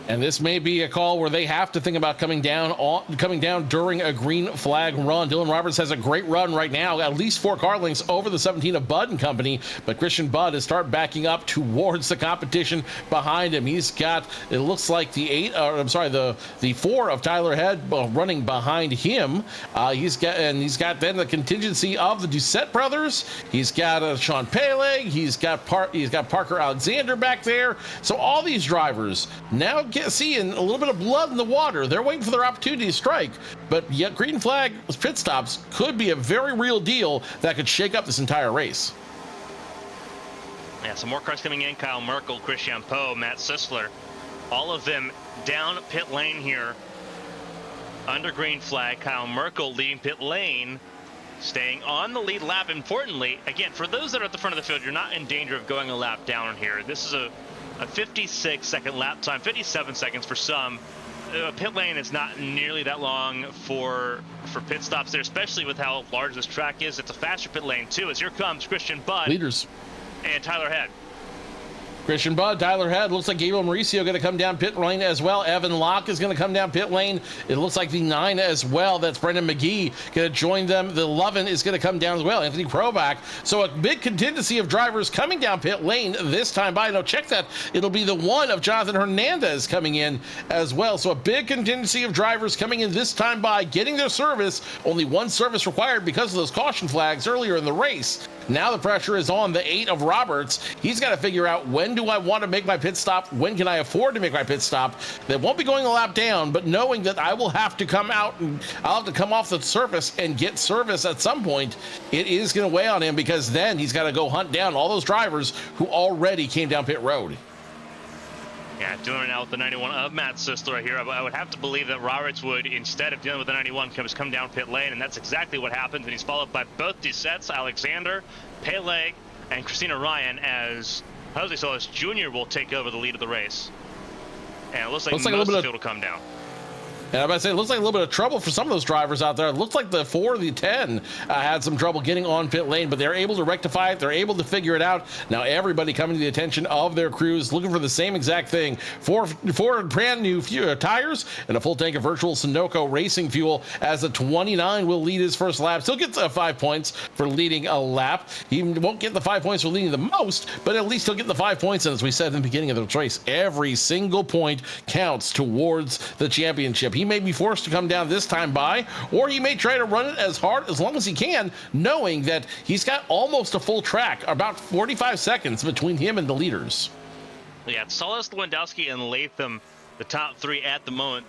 And this may be a call where they have to think about coming down during a green flag run. Dylan Roberts has a great run right now, at least 4 car lengths over the 17 of Budd and Company, but Christian Budd has started backing up towards the competition behind him. He's got, it looks like the 4 of Tyler Head running behind him. He's got then the contingency of the Doucette brothers. He's got Sean Peleg. He's got Parker Alexander back there. So all these drivers now seeing a little bit of blood in the water. They're waiting for their opportunity to strike, but yet green flag pit stops could be a very real deal that could shake up this entire race. Yeah, some more cars coming in. Kyle Merkel, Christian Poe, Matt Sisler, all of them down pit lane here under green flag. Kyle Merkel leading pit lane, staying on the lead lap. Importantly, again, for those that are at the front of the field, you're not in danger of going a lap down here. This is a 56-second lap time, 57 seconds for some. Pit lane is not nearly that long for pit stops there, especially with how large this track is. It's a faster pit lane too, as here comes Christian Budd leaders and Tyler Head. Christian Budd, Tyler Head, looks like Gabriel Mauricio going to come down pit lane as well. Evan Locke is going to come down pit lane. It looks like the 9 as well. That's Brendan McGee going to join them. The 11 is going to come down as well. Anthony Probach. So a big contingency of drivers coming down pit lane this time by. Now check that. It'll be the 1 of Jonathan Hernandez coming in as well. So a big contingency of drivers coming in this time by, getting their service. Only 1 service required because of those caution flags earlier in the race. Now the pressure is on the 8 of Roberts. He's got to figure out, when do I want to make my pit stop? When can I afford to make my pit stop? They won't be going a lap down, but knowing that I will have to come out and I'll have to come off the surface and get service at some point, it is going to weigh on him, because then he's got to go hunt down all those drivers who already came down pit road. Yeah, doing it now with the 91 of Matt Sisler here. I would have to believe that Roberts would, instead of dealing with the 91, come down pit lane, and that's exactly what happened. And he's followed by both Doucettes, Alexander, Peleg, and Christina Ryan, as Jose Solis Jr. will take over the lead of the race. And it looks like most of the field will come down. And I'm about to say, it looks like a little bit of trouble for some of those drivers out there. It looks like the 4 of the 10 had some trouble getting on pit lane, but they're able to rectify it. They're able to figure it out. Now everybody coming to the attention of their crews, looking for the same exact thing. Four brand new tires and a full tank of virtual Sunoco racing fuel, as the 29 will lead his first lap. Still gets 5 points for leading a lap. He won't get the 5 points for leading the most, but at least he'll get the 5 points. And as we said in the beginning of the race, every single point counts towards the championship. He may be forced to come down this time by, or he may try to run it as hard as long as he can, knowing that he's got almost a full track, about 45 seconds between him and the leaders. Yeah, Solis, Lewandowski, and Latham, the top 3 at the moment.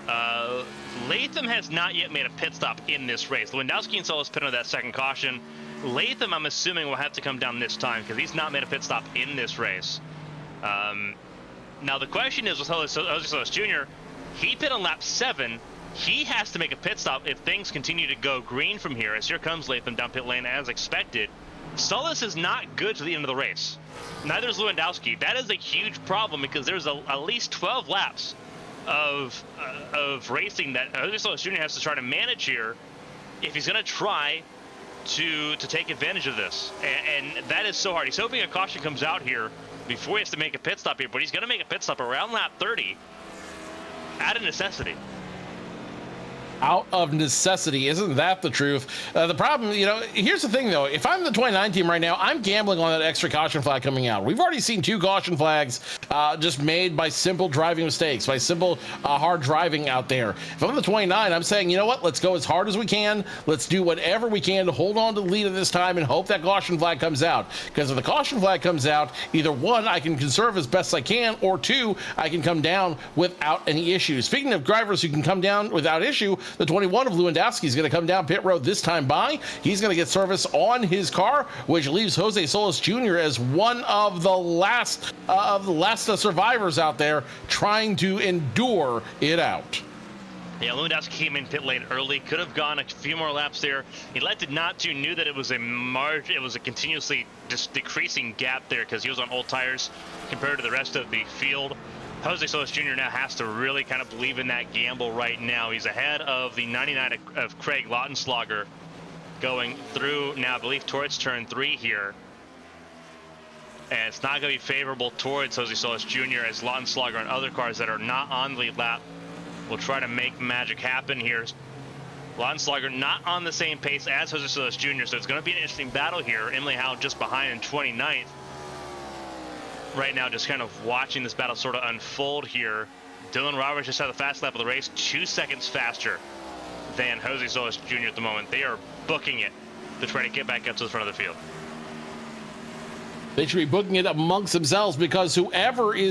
Latham has not yet made a pit stop in this race. Lewandowski and Solis pit on that second caution. Latham, I'm assuming, will have to come down this time, because he's not made a pit stop in this race. Now the question is, with Jose Solis Jr., he pit on lap 7. He has to make a pit stop if things continue to go green from here, as here comes Latham down pit lane as expected. Solis is not good to the end of the race. Neither is Lewandowski. That is a huge problem, because there's at least 12 laps of racing that Jose Solis Jr. has to try to manage here if he's going to try to take advantage of this. And that is so hard. He's hoping a caution comes out here before he has to make a pit stop here, but he's going to make a pit stop around lap 30. Out of necessity. Out of necessity. Isn't that the truth? The problem, here's the thing though. If I'm the 29 team right now, I'm gambling on that extra caution flag coming out. We've already seen 2 caution flags just made by simple driving mistakes, by simple hard driving out there. If I'm the 29, I'm saying, you know what? Let's go as hard as we can. Let's do whatever we can to hold on to the lead at this time and hope that caution flag comes out. Because if the caution flag comes out, either 1, I can conserve as best I can, or 2, I can come down without any issues. Speaking of drivers who can come down without issue, the 21 of Lewandowski is going to come down pit road this time by. He's going to get service on his car, which leaves Jose Solis Jr. as one of the last survivors out there trying to endure it out. Yeah, Lewandowski came in pit lane early, could have gone a few more laps there. He elected not to, knew that it was a continuously just decreasing gap there, because he was on old tires compared to the rest of the field. Jose Solis Jr. now has to really kind of believe in that gamble right now. He's ahead of the 99 of Craig Lautenschlager going through now, I believe, towards turn 3 here. And it's not going to be favorable towards Jose Solis Jr. as Slogger and other cars that are not on the lead lap will try to make magic happen here. Slogger not on the same pace as Jose Solis Jr., so it's going to be an interesting battle here. Emily Howe just behind in 29th. Right now, just kind of watching this battle sort of unfold here. Dylan Roberts just had the fast lap of the race, 2 seconds faster than Jose Solis Jr. at the moment. They are booking it to try to get back up to the front of the field. They should be booking it amongst themselves, because whoever's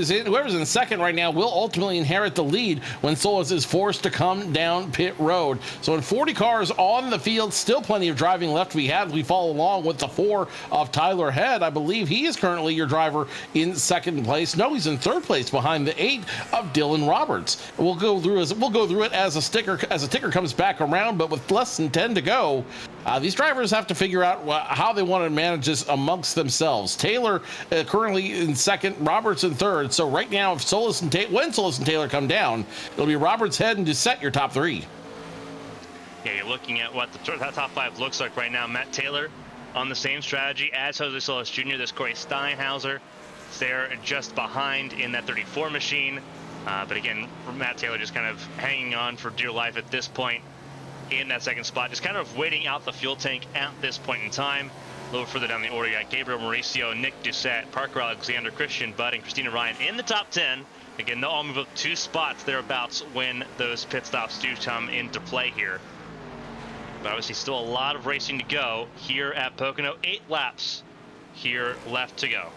in second right now will ultimately inherit the lead when Solis is forced to come down pit road. So in 40 cars on the field, still plenty of driving left to be had as we follow along with the 4 of Tyler Head. I believe he is currently your driver in second place. No, he's in third place behind the 8 of Dylan Roberts. We'll go through it as a ticker comes back around, but with less than 10 to go, these drivers have to figure out how they want to manage this amongst themselves. Taylor currently in second, Roberts in third. So right now, if when Solis and Taylor come down, it'll be Roberts, Head, and Doucette your top 3. Yeah, you're looking at what the top 5 looks like right now. Matt Taylor on the same strategy as Jose Solis Jr. This Corey Steinhauser. They're just behind in that 34 machine. But again, Matt Taylor just kind of hanging on for dear life at this point in that second spot, just kind of waiting out the fuel tank at this point in time. A little further down the order, you got Gabriel Mauricio, Nick Doucette, Parker Alexander, Christian Budd, and Christina Ryan in the top 10. Again, they'll all move up 2 spots thereabouts when those pit stops do come into play here. But obviously still a lot of racing to go here at Pocono. 8 laps here left to go.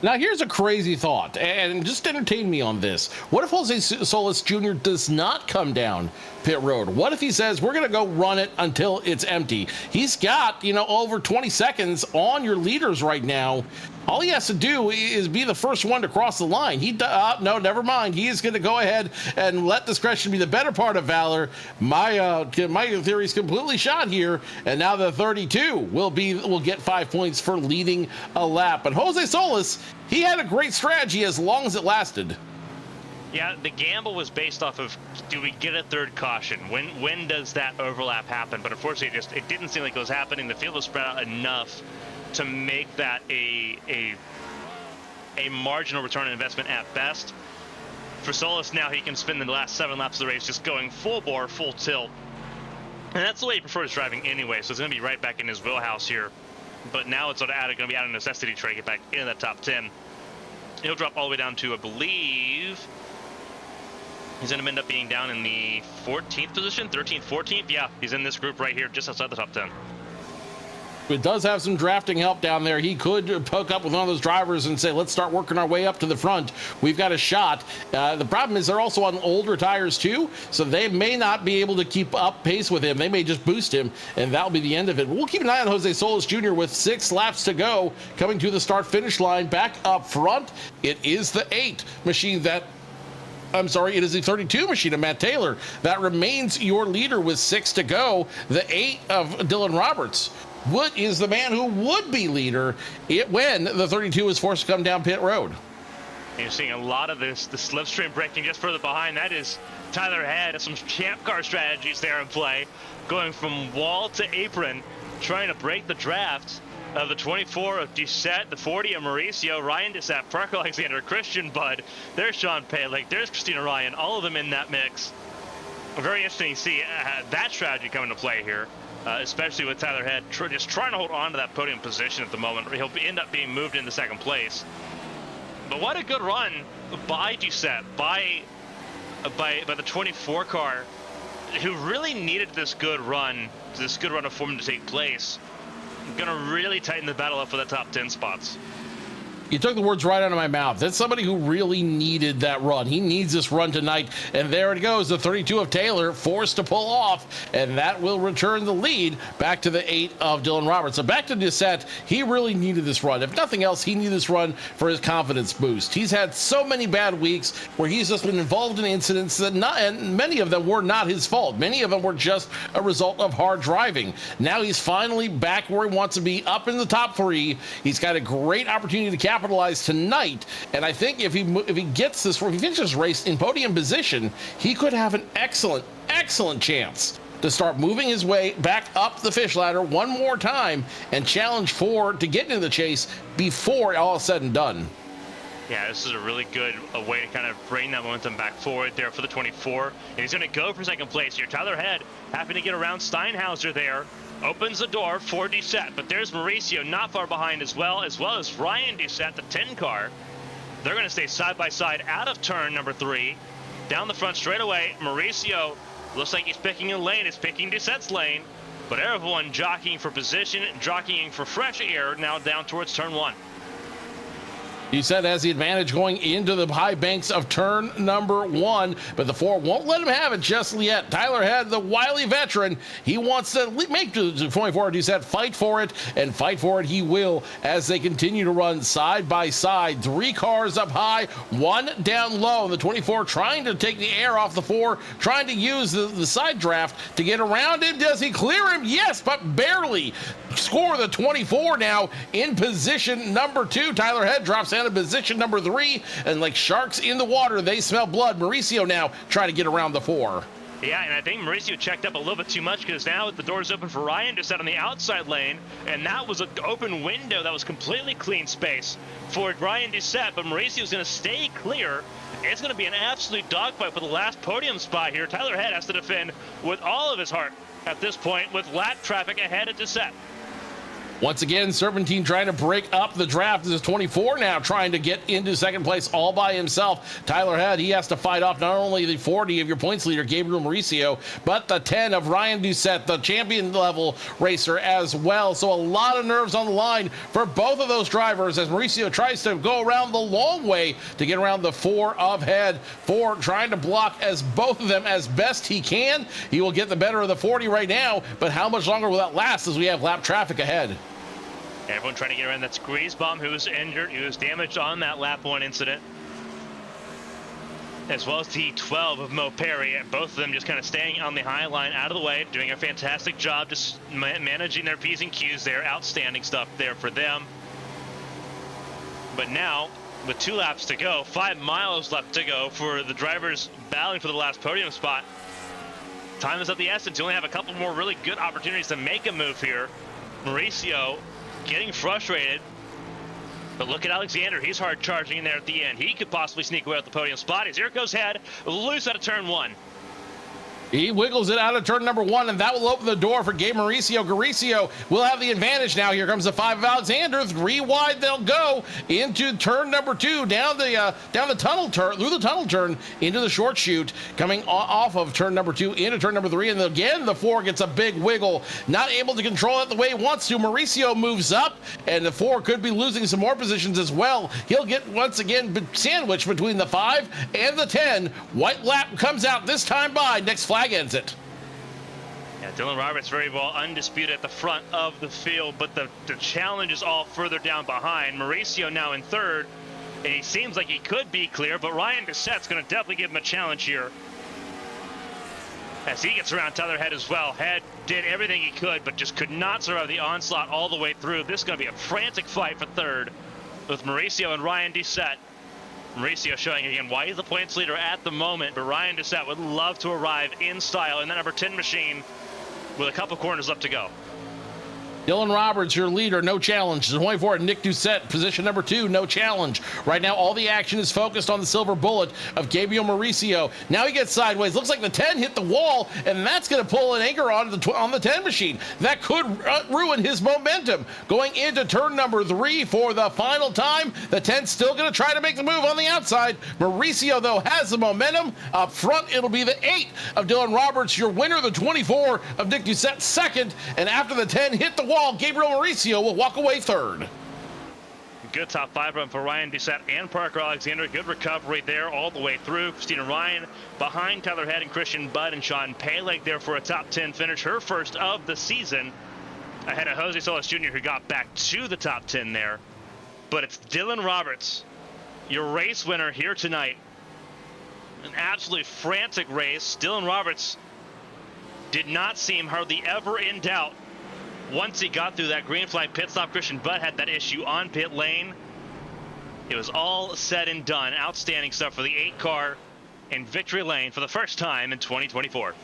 Now, here's a crazy thought, and just entertain me on this. What if Jose Solis Jr. does not come down pit road? What if he says, we're going to go run it until it's empty? He's got, over 20 seconds on your leaders right now. All he has to do is be the first one to cross the line. No, never mind. He is going to go ahead and let discretion be the better part of valor. My theory is completely shot here, and now the 32 will get 5 points for leading a lap. But Jose Solis, he had a great strategy as long as it lasted. Yeah, the gamble was based off of, do we get a third caution? When does that overlap happen? But unfortunately, it didn't seem like it was happening. The field was spread out enough to make that a marginal return on investment at best. For Solis now, he can spend the last 7 laps of the race just going full bore, full tilt. And that's the way he prefers driving anyway, so it's going to be right back in his wheelhouse here. But now it's sort of going to be out of necessity to try to get back into that top 10. He'll drop all the way down to, I believe, he's going to end up being down in the 14th position, 13th, 14th. Yeah, he's in this group right here, just outside the top 10. It does have some drafting help down there. He could poke up with one of those drivers and say, let's start working our way up to the front. We've got a shot. The problem is they're also on older tires too, so they may not be able to keep up pace with him. They may just boost him, and that'll be the end of it. We'll keep an eye on Jose Solis Jr. with 6 laps to go, coming to the start-finish line. Back up front, it is the 8 machine it is the 32 machine of Matt Taylor. That remains your leader with 6 to go. The 8 of Dylan Roberts is the man who would be leader when the 32 is forced to come down pit road. You're seeing a lot of the slipstream braking just further behind. That is Tyler Head. Some champ car strategies there in play, going from wall to apron, trying to break the draft of the 24 of Doucette, the 40 of Mauricio, Ryan Doucette, Parker Alexander, Christian Budd. There's Sean Palek, there's Christina Ryan, all of them in that mix. Very interesting to see that strategy come into play here. Especially with Tyler Head just trying to hold on to that podium position at the moment. He'll end up being moved into second place. But what a good run by Doucette, by the 24 car, who really needed this good run of form to take place. Going to really tighten the battle up for the top 10 spots. You took the words right out of my mouth. That's somebody who really needed that run. He needs this run tonight. And there it goes, the 32 of Taylor forced to pull off. And that will return the lead back to the 8 of Dylan Roberts. So back to Doucette, he really needed this run. If nothing else, he needed this run for his confidence boost. He's had so many bad weeks where he's just been involved in incidents and many of them were not his fault. Many of them were just a result of hard driving. Now he's finally back where he wants to be, up in the top 3. He's got a great opportunity to capitalize tonight, and I think if he finishes this race in podium position, he could have an excellent excellent chance to start moving his way back up the fish ladder one more time and challenge Ford to get into the chase before all is said and done. Yeah, this is a really good way to kind of bring that momentum back forward there for the 24. And he's going to go for second place here. Tyler Head having to get around Steinhauser there. Opens the door for Doucette, but there's Mauricio not far behind as well as Ryan Doucette, the 10 car. They're going to stay side by side out of turn number 3. Down the front straightaway, Mauricio looks like he's picking a lane. It's picking Doucette's lane, but everyone jockeying for position, jockeying for fresh air now down towards turn 1. Doucette has the advantage going into the high banks of turn number 1, but the 4 won't let him have it just yet. Tyler Head, the wily veteran, he wants to make the 24. Doucette fight for it, and fight for it he will as they continue to run side by side. 3 cars up high, 1 down low. The 24 trying to take the air off the 4, trying to use the side draft to get around him. Does he clear him? Yes, but barely. Score the 24 now in position number 2. Tyler Head drops down to position number 3, and like sharks in the water, they smell blood. Mauricio now trying to get around the 4. Yeah, and I think Mauricio checked up a little bit too much because now the door's open for Ryan to set on the outside lane, and that was an open window that was completely clean space for Ryan Doucette, but Mauricio's going to stay clear. It's going to be an absolute dogfight for the last podium spot here. Tyler Head has to defend with all of his heart at this point with lap traffic ahead of Doucette. Once again, Serpentine trying to break up the draft. This is 24 now trying to get into second place all by himself. Tyler Head, he has to fight off not only the 40 of your points leader, Gabriel Mauricio, but the 10 of Ryan Doucette, the champion level racer as well. So a lot of nerves on the line for both of those drivers as Mauricio tries to go around the long way to get around the 4 of Head. 4 trying to block as both of them as best he can. He will get the better of the 40 right now, but how much longer will that last as we have lap traffic ahead? Everyone trying to get around that squeeze bomb who was injured, who was damaged on that lap 1 incident. As well as the 12 of Mo Perry, and both of them just kind of staying on the high line out of the way, doing a fantastic job just managing their P's and Q's there. Outstanding stuff there for them. But now, with 2 laps to go, 5 miles left to go for the drivers battling for the last podium spot. Time is of the essence. You only have a couple more really good opportunities to make a move here. Mauricio getting frustrated, but look at Alexander. He's hard charging in there at the end. He could possibly sneak away with the podium spot. As here goes Head, loose out of turn 1. He wiggles it out of turn number 1, and that will open the door for Gabe Mauricio. Mauricio will have the advantage now. Here comes the 5 of Alexander. 3 wide they'll go into turn number 2, down the tunnel turn, through the tunnel turn into the short chute, coming off of turn number 2 into turn number 3, and again the 4 gets a big wiggle, not able to control it the way he wants to. Mauricio moves up, and the 4 could be losing some more positions as well. He'll get once again sandwiched between the 5 and the 10. White lap comes out this time by. Next flag ends it. Yeah, Dylan Roberts very well undisputed at the front of the field, but the challenge is all further down behind. Mauricio now in 3rd, and he seems like he could be clear, but Ryan Doucette's going to definitely give him a challenge here as he gets around Tyler Head as well. Head did everything he could, but just could not survive the onslaught all the way through. This is going to be a frantic fight for 3rd with Mauricio and Ryan Doucette. Mauricio showing again why he's the points leader at the moment, but Ryan Doucette would love to arrive in style in that number 10 machine with a couple corners left to go. Dylan Roberts, your leader, no challenge. 24, Nick Doucette, position number 2, no challenge. Right now, all the action is focused on the silver bullet of Gabriel Mauricio. Now he gets sideways. Looks like the 10 hit the wall, and that's going to pull an anchor on the 10 machine. That could ruin his momentum. Going into turn number 3 for the final time. The 10's still going to try to make the move on the outside. Mauricio, though, has the momentum. Up front, it'll be the 8 of Dylan Roberts, your winner, the 24 of Nick Doucette, 2nd. And after the 10 hit the wall, Gabriel Mauricio will walk away 3rd. Good top 5 run for Ryan Doucette and Parker Alexander. Good recovery there all the way through. Christina Ryan behind Tyler Head and Christian Budd, and Sean Paleg there for a top 10 finish, her first of the season, ahead of Jose Solis Jr., who got back to the top 10 there. But it's Dylan Roberts, your race winner here tonight. An absolutely frantic race. Dylan Roberts did not seem hardly ever in doubt. Once he got through that green flag pit stop, Christian Butt had that issue on pit lane. It was all said and done. Outstanding stuff for the 8 car in victory lane for the first time in 2024.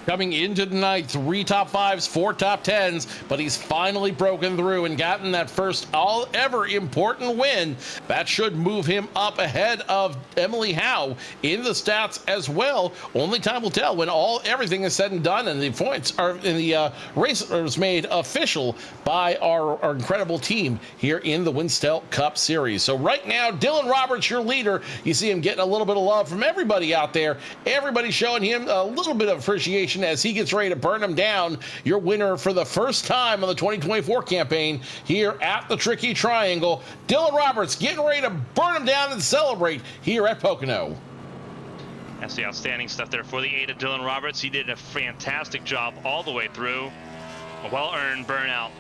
Coming into tonight, 3 top 5s, 4 top 10s, but he's finally broken through and gotten that first all-ever important win. That should move him up ahead of Emily Howe in the stats as well. Only time will tell when everything is said and done and the points are in the race is made official by our incredible team here in the Winstel Cup Series. So right now, Dylan Roberts, your leader. You see him getting a little bit of love from everybody out there. Everybody showing him a little bit of appreciation as he gets ready to burn him down. Your winner for the first time on the 2024 campaign here at the Tricky Triangle. Dylan Roberts getting ready to burn him down and celebrate here at Pocono. That's the outstanding stuff there for the 8 of Dylan Roberts. He did a fantastic job all the way through. A well-earned burnout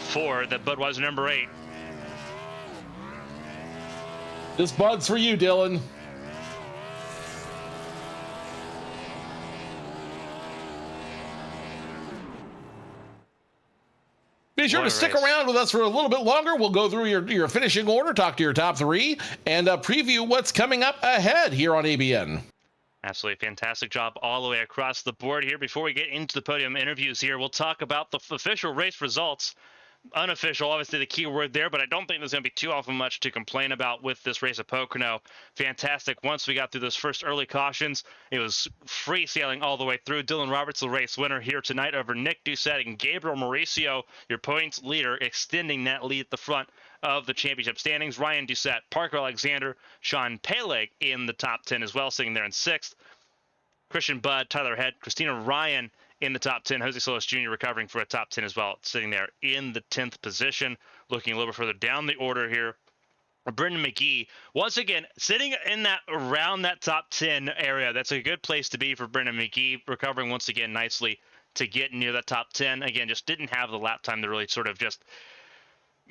for the Budweiser number 8. This Bud's for you, Dylan. Be sure to stick around with us for a little bit longer. We'll go through your finishing order, talk to your top 3, and preview what's coming up ahead here on ABN. Absolutely fantastic job all the way across the board here. Before we get into the podium interviews here, we'll talk about the official race results. Unofficial, obviously the key word there, but I don't think there's going to be too often much to complain about with this race at Pocono. Fantastic. Once we got through those first early cautions, it was free sailing all the way through. Dylan Roberts, the race winner here tonight over Nick Doucette and Gabriel Mauricio, your points leader, extending that lead at the front of the championship standings. Ryan Doucette, Parker Alexander, Sean Peleg in the top 10 as well, sitting there in 6th. Christian Budd, Tyler Head, Christina Ryan in the top 10. Jose Solis Jr. recovering for a top 10 as well, sitting there in the 10th position. Looking a little bit further down the order here, Brendan McGee, once again, sitting in that around that top 10 area. That's a good place to be for Brendan McGee, recovering once again nicely to get near that top 10. Again, just didn't have the lap time to really sort of just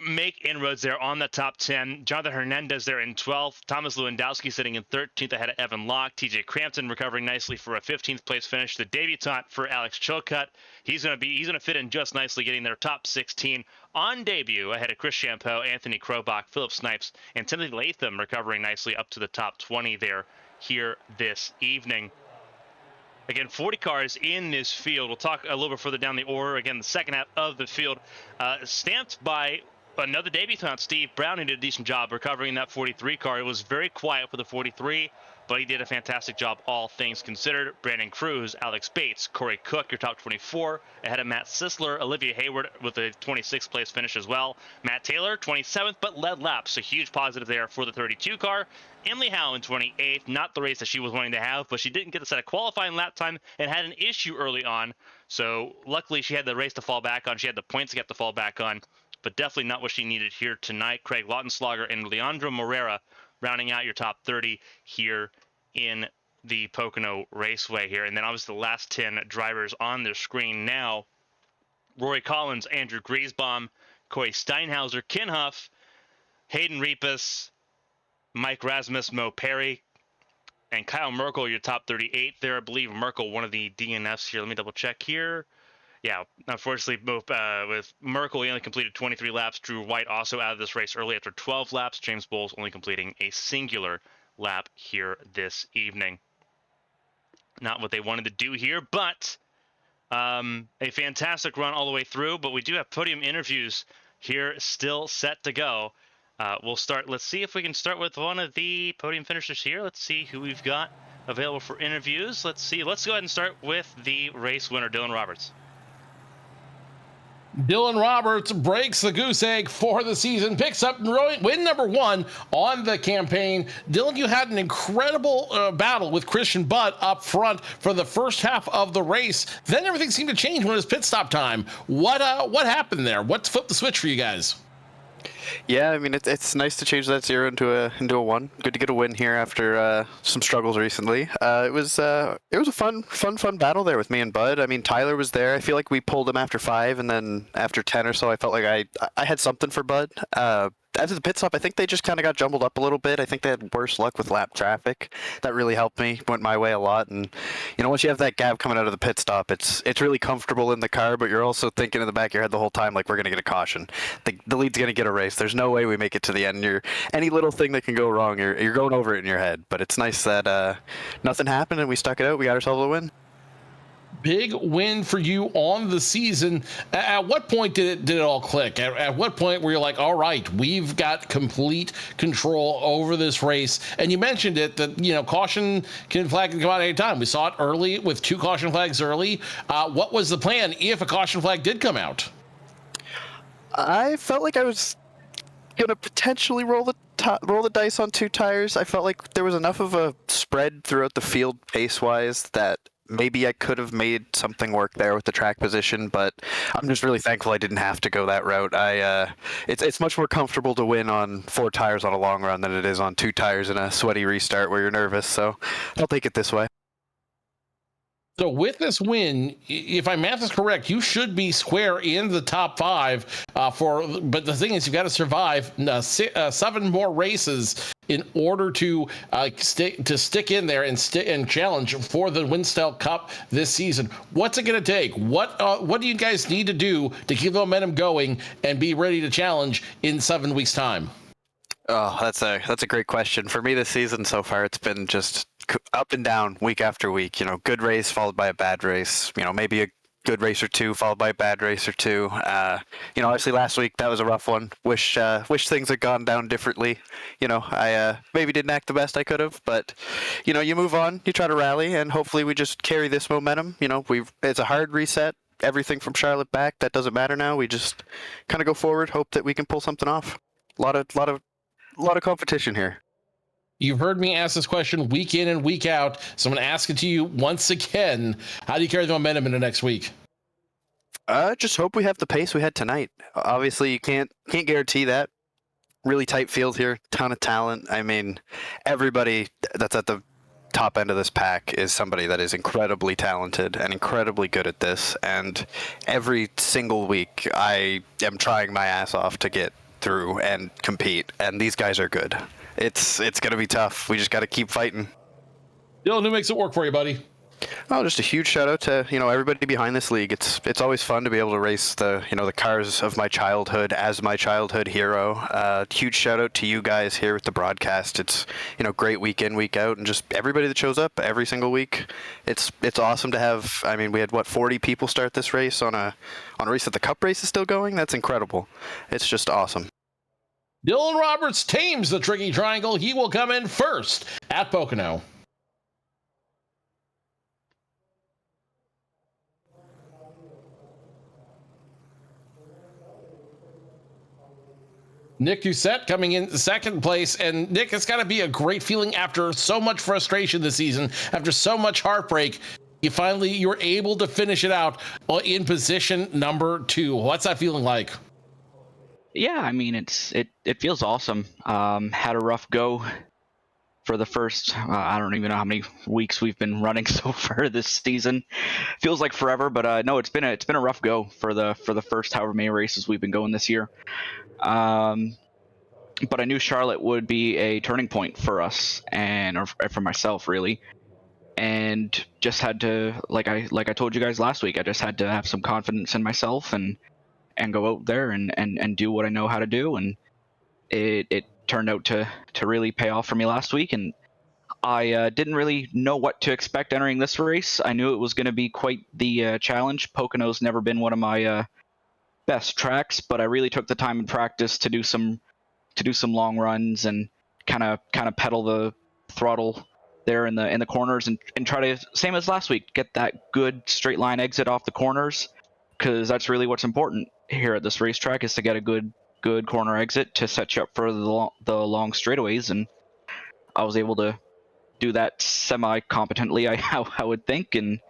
make inroads there on the top 10. Jonathan Hernandez there in 12th. Thomas Lewandowski sitting in 13th ahead of Evan Locke. TJ Crampton recovering nicely for a 15th place finish. The debutant for Alex Chilcutt. He's going to fit in just nicely, getting their top 16 on debut ahead of Chris Champeau, Anthony Krobach, Philip Snipes, and Timothy Latham recovering nicely up to the top 20 there here this evening. Again, 40 cars in this field. We'll talk a little bit further down the order. Again, the second half of the field stamped by another debutant, Steve Brown, who did a decent job recovering that 43 car. It was very quiet for the 43, but he did a fantastic job, all things considered. Brandon Cruz, Alex Bates, Corey Cook, your top 24, ahead of Matt Sisler, Olivia Hayward with a 26th place finish as well. Matt Taylor, 27th, but led laps. A huge positive there for the 32 car. Emily Howe in 28th, not the race that she was wanting to have, but she didn't get a set of qualifying lap time and had an issue early on. So luckily she had the race to fall back on. She had the points to get to fall back on, but definitely not what she needed here tonight. Craig Lautenslager and Leandro Morera rounding out your top 30 here in the Pocono Raceway here. And then obviously the last 10 drivers on their screen now: Rory Collins, Andrew Griesbaum, Corey Steinhauser, Ken Huff, Hayden Repas, Mike Rasmus, Mo Perry, and Kyle Merkel, your top 38 there. I believe Merkel, one of the DNFs here. Let me double check here. Yeah, unfortunately, with Merkel, he only completed 23 laps. Drew White also out of this race early after 12 laps. James Bowles only completing a singular lap here this evening. Not what they wanted to do here, but a fantastic run all the way through. But we do have podium interviews here still set to go. We'll start. Let's see if we can start with one of the podium finishers here. Let's see who we've got available for interviews. Let's see. Let's go ahead and start with the race winner, Dylan Roberts. Dylan Roberts breaks the goose egg for the season, picks up win number 1 on the campaign. Dylan, you had an incredible battle with Christian Budd up front for the first half of the race. Then everything seemed to change when it was pit stop time. What happened there? What flipped the switch for you guys? Yeah, I mean, it's nice to change that 0 into a 1. Good to get a win here after some struggles recently. It was a fun battle there with me and Bud. I mean, Tyler was there. I feel like we pulled him after 5, and then after 10 or so, I felt like I had something for Bud. After the pit stop, I think they just kind of got jumbled up a little bit. I think they had worse luck with lap traffic. That really helped me. Went my way a lot. And, you know, once you have that gap coming out of the pit stop, it's really comfortable in the car, but you're also thinking in the back of your head the whole time, like, we're going to get a caution. The lead's going to get a race. There's no way we make it to the end. Any little thing that can go wrong, you're going over it in your head. But it's nice that nothing happened and we stuck it out. We got ourselves a win. Big win for you on the season. At what point did it all click? At what point were you like, all right, we've got complete control over this race? And you mentioned it that caution flag can come out at any time. We saw it early with 2 caution flags early. What was the plan if a caution flag did come out? I felt like I was gonna potentially roll the dice on 2 tires. I felt like there was enough of a spread throughout the field pace-wise that maybe I could have made something work there with the track position, but I'm just really thankful I didn't have to go that route. It's much more comfortable to win on 4 tires on a long run than it is on 2 tires in a sweaty restart where you're nervous, so I'll take it this way. So with this win, if my math is correct, you should be square in the top 5 but the thing is, you've got to survive 7 more races in order to stick in there and challenge for the Winstel Cup this season. What's it going to take? What do you guys need to do to keep the momentum going and be ready to challenge in 7 weeks' time? Oh, that's a great question. For me this season so far, it's been just up and down week after week. Good race followed by a bad race. Maybe a good race or 2 followed by a bad race or 2. Obviously last week that was a rough one. Wish things had gone down differently. I maybe didn't act the best I could have, but you move on, you try to rally, and hopefully we just carry this momentum. It's a hard reset. Everything from Charlotte back, that doesn't matter now. We just kind of go forward, hope that we can pull something off. A lot of competition here. You've heard me ask this question week in and week out, so I'm going to ask it to you once again. How do you carry the momentum into next week? Just hope we have the pace we had tonight. Obviously, you can't guarantee that. Really tight field here, ton of talent. I mean, everybody that's at the top end of this pack is somebody that is incredibly talented and incredibly good at this. And every single week, I am trying my ass off to get through and compete, and these guys are good. It's gonna be tough. We just got to keep fighting. Dylan, who makes it work for you, buddy? Oh, just a huge shout out to everybody behind this league. It's always fun to be able to race the the cars of my childhood as my childhood hero. Huge shout out to you guys here with the broadcast. It's great week in, week out, and just everybody that shows up every single week. It's awesome to have. I mean, we had 40 people start this race on a race that the Cup race is still going. That's incredible. It's just awesome. Dylan Roberts tames the Tricky Triangle. He will come in first at Pocono. Nick Doucette coming in second place. And Nick, it's got to be a great feeling after so much frustration this season, after so much heartbreak. You're able to finish it out in position number 2. What's that feeling like? Yeah, I mean, it feels awesome. Had a rough go for the first, I don't even know how many weeks we've been running so far this season. Feels like forever, but no, it's been a rough go for the first however many races we've been going this year. But I knew Charlotte would be a turning point for us or for myself really, and just had to, like I told you guys last week, I just had to have some confidence in myself and go out there and do what I know how to do, and it turned out to really pay off for me last week. And I didn't really know what to expect entering this race. I knew it was going to be quite the challenge. Pocono's never been one of my best tracks, but I really took the time in practice to do some long runs and kind of pedal the throttle there in the corners and try to, same as last week, get that good straight line exit off the corners, because that's really what's important here at this racetrack, is to get a good corner exit to set you up for the long straightaways. And I was able to do that semi-competently, I would think. And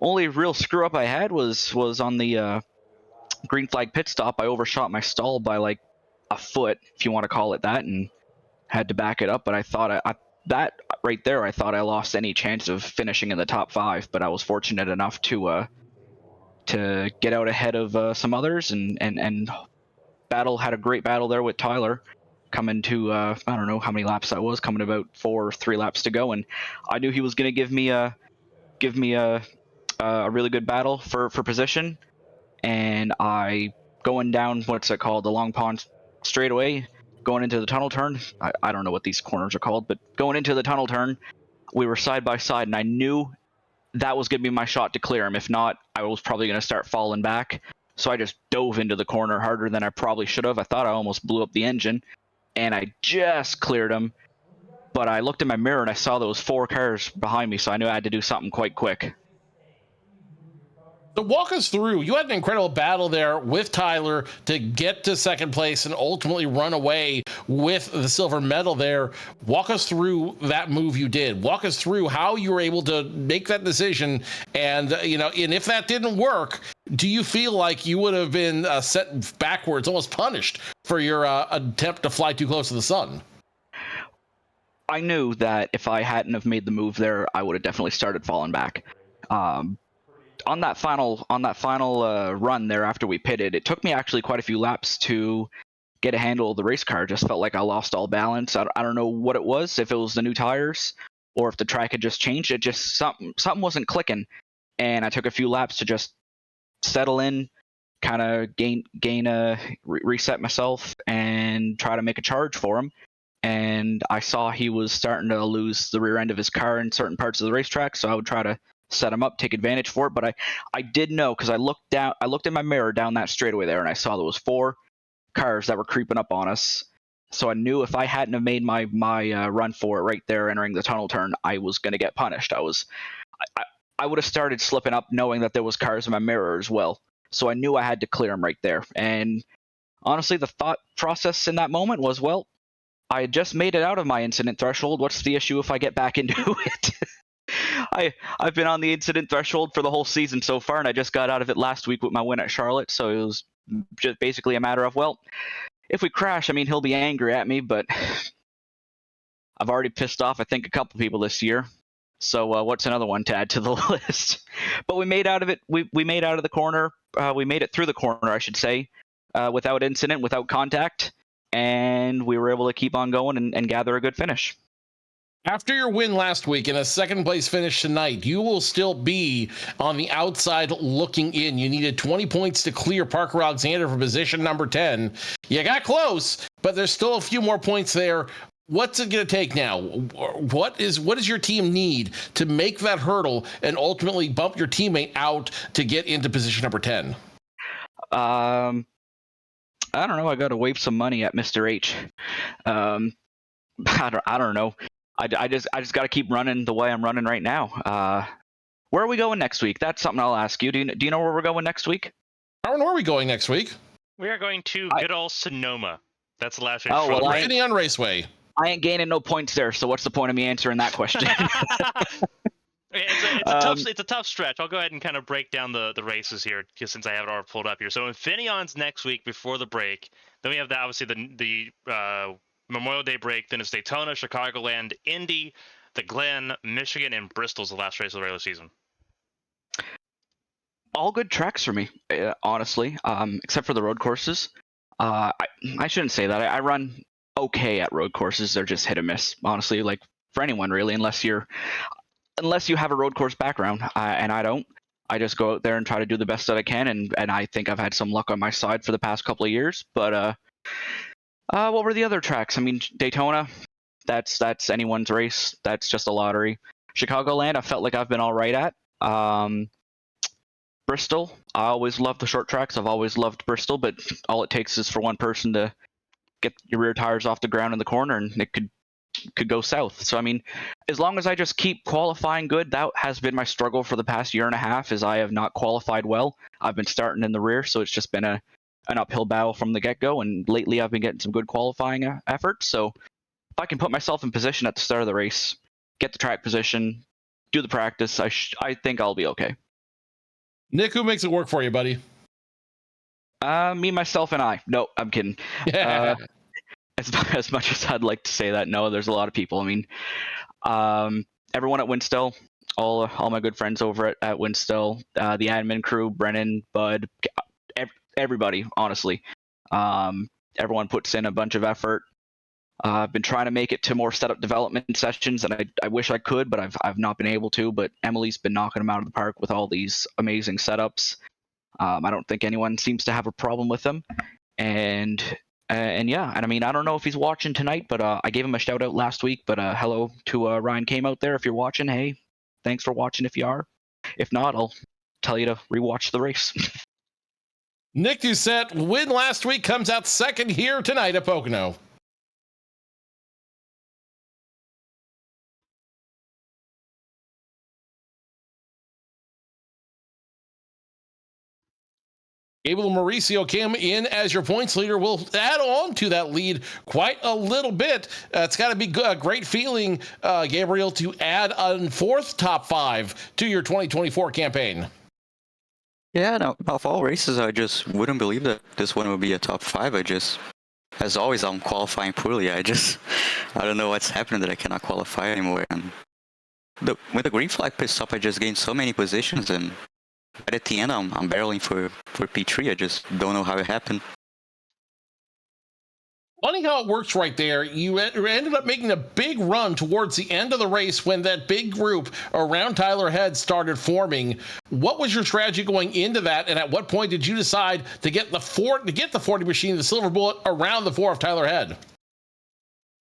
only real screw up I had was on the green flag pit stop. I overshot my stall by like a foot, if you want to call it that, and had to back it up. But I thought that right there, I thought I lost any chance of finishing in the top 5. But I was fortunate enough to get out ahead of some others and had a great battle there with Tyler, coming to I don't know how many laps that was, coming about 4 or 3 laps to go, and I knew he was going to give me a really good battle for position. And I, going down, what's it called, the Long Pond straightaway, going into the tunnel turn, I don't know what these corners are called, but going into the tunnel turn, we were side by side, and I knew that was going to be my shot to clear him. If not, I was probably going to start falling back. So I just dove into the corner harder than I probably should have. I thought I almost blew up the engine, and I just cleared him. But I looked in my mirror and I saw there was 4 cars behind me, so I knew I had to do something quite quick. So walk us through. You had an incredible battle there with Tyler to get to second place and ultimately run away with the silver medal there. Walk us through that move you did. Walk us through how you were able to make that decision. And, and if that didn't work, do you feel like you would have been set backwards, almost punished for your attempt to fly too close to the sun? I knew that if I hadn't have made the move there, I would have definitely started falling back. On that final run there after we pitted, it took me actually quite a few laps to get a handle of the race car. Just felt like I lost all balance. I don't know what it was, if it was the new tires or if the track had just changed. It just something wasn't clicking, and I took a few laps to just settle in, kind of reset myself and try to make a charge for him. And I saw he was starting to lose the rear end of his car in certain parts of the racetrack, so I would try to set him up, take advantage for it. But I did know, because I looked in my mirror down that straightaway there, and I saw there was 4 cars that were creeping up on us. So I knew if I hadn't have made my run for it right there entering the tunnel turn, I was going to get punished. I would have started slipping up knowing that there was cars in my mirror as well. So I knew I had to clear them right there. And honestly, the thought process in that moment was, well, I had just made it out of my incident threshold. What's the issue if I get back into it? I've been on the incident threshold for the whole season so far, and I just got out of it last week with my win at Charlotte. So it was just basically a matter of, well, if we crash, I mean, he'll be angry at me, but I've already pissed off, I think, a couple people this year. So what's another one to add to the list? But we made out of it. We made out of the corner. We made it through the corner, I should say, without incident, without contact, and we were able to keep on going and gather a good finish. After your win last week and a second place finish tonight, you will still be on the outside looking in. You needed 20 points to clear Parker Alexander for position number 10. You got close, but there's still a few more points there. What's it going to take now? What does your team need to make that hurdle and ultimately bump your teammate out to get into position number 10? I don't know. I got to wave some money at Mr. H. I don't know. I just got to keep running the way I'm running right now. Where are we going next week? That's something I'll ask you. Do you know where we're going next week? Carmen, where are we going next week? We are going to good old Sonoma. That's the last race. Oh, well, we're sitting on Raceway. I ain't gaining no points there, so what's the point of me answering that question? It's a tough stretch. I'll go ahead and kind of break down the races here, just since I have it all pulled up here. So Infinion's next week before the break. Then we have obviously the Memorial Day break. Then it's Daytona, Chicagoland, Indy, the Glen, Michigan, and Bristol's the last race of the regular season. All good tracks for me, honestly, except for the road courses. I shouldn't say that. I run okay at road courses. They're just hit or miss, honestly, like for anyone really, unless you have a road course background, and I don't. I just go out there and try to do the best that I can, and I think I've had some luck on my side for the past couple of years. But what were the other tracks? I mean, Daytona, that's anyone's race. That's just a lottery. Chicagoland, I felt like I've been all right at. Bristol, I always loved the short tracks. I've always loved Bristol, but all it takes is for one person to get your rear tires off the ground in the corner, and it could go south. So I mean, as long as I just keep qualifying good, that has been my struggle for the past year and a half, is I have not qualified well. I've been starting in the rear, so it's just been an uphill battle from the get-go, and lately I've been getting some good qualifying efforts. So if I can put myself in position at the start of the race, get the track position, do the practice, I think I'll be okay. Nick, who makes it work for you, buddy? Me, myself, and I. No, I'm kidding. Yeah. As much as I'd like to say that, no, there's a lot of people. I mean, everyone at Winstel, all my good friends over at Winstel, the admin crew, Brennan, Bud, everybody, honestly. Everyone puts in a bunch of effort. I've been trying to make it to more setup development sessions, and I wish I could, but I've not been able to. But Emily's been knocking them out of the park with all these amazing setups. I don't think anyone seems to have a problem with them. And yeah, and I mean, I don't know if he's watching tonight, but I gave him a shout out last week. But hello to Ryan came out there. If you're watching, hey, thanks for watching if you are. If not, I'll tell you to rewatch the race. Nick Doucette, win last week, comes out second here tonight at Pocono. Gabriel Mauricio came in as your points leader. Will add on to that lead quite a little bit. It's got to be a great feeling, Gabriel, to add a fourth top 5 to your 2024 campaign. Yeah, no, of all races, I just wouldn't believe that this one would be a top 5. As always, I'm qualifying poorly. I don't know what's happening that I cannot qualify anymore. And when the green flag pissed up, I just gained so many positions, and right at the end, I'm barreling for P3. I just don't know how it happened. Funny how it works right there. You ended up making a big run towards the end of the race when that big group around Tyler Head started forming. What was your strategy going into that, and at what point did you decide to get the 40 machine, the Silver Bullet, around the 4 of Tyler Head?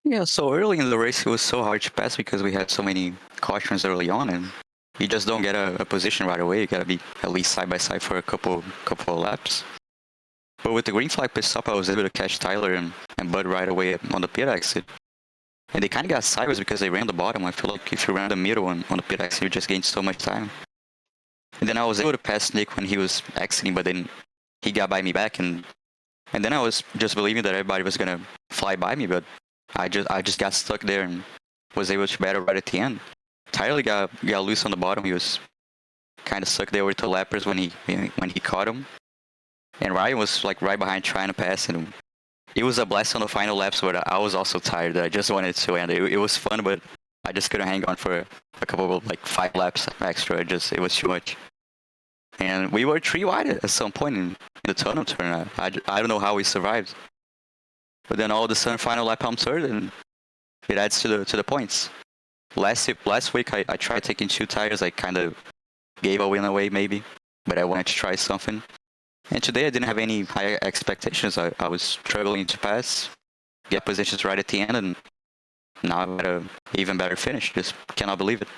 Yeah, so early in the race, it was so hard to pass because we had so many cautions early on, and you just don't get a position right away. You gotta be at least side by side for a couple of laps. But with the green flag pissed up, I was able to catch Tyler and Bud right away on the pit exit. And they kind of got sideways because they ran the bottom. I feel like if you ran the middle on the pit exit, you just gained so much time. And then I was able to pass Nick when he was exiting, but then he got by me back, and then I was just believing that everybody was gonna fly by me, but I just got stuck there and was able to battle right at the end. Tyler got loose on the bottom. He was kind of stuck there with the lappers when he caught him. And Ryan was like right behind trying to pass, and it was a blast on the final laps, but I was also tired. I just wanted to end. It was fun, but I just couldn't hang on for a couple of 5 laps extra. It was too much. And we were 3 wide at some point in the tunnel turn. I don't know how we survived. But then all of a sudden, final lap I'm third, and it adds to the points. Last week I tried taking 2 tires. I kind of gave a win away maybe, but I wanted to try something. And today I didn't have any high expectations. I was struggling to pass, get positions right at the end, and now I've got an even better finish. Just cannot believe it.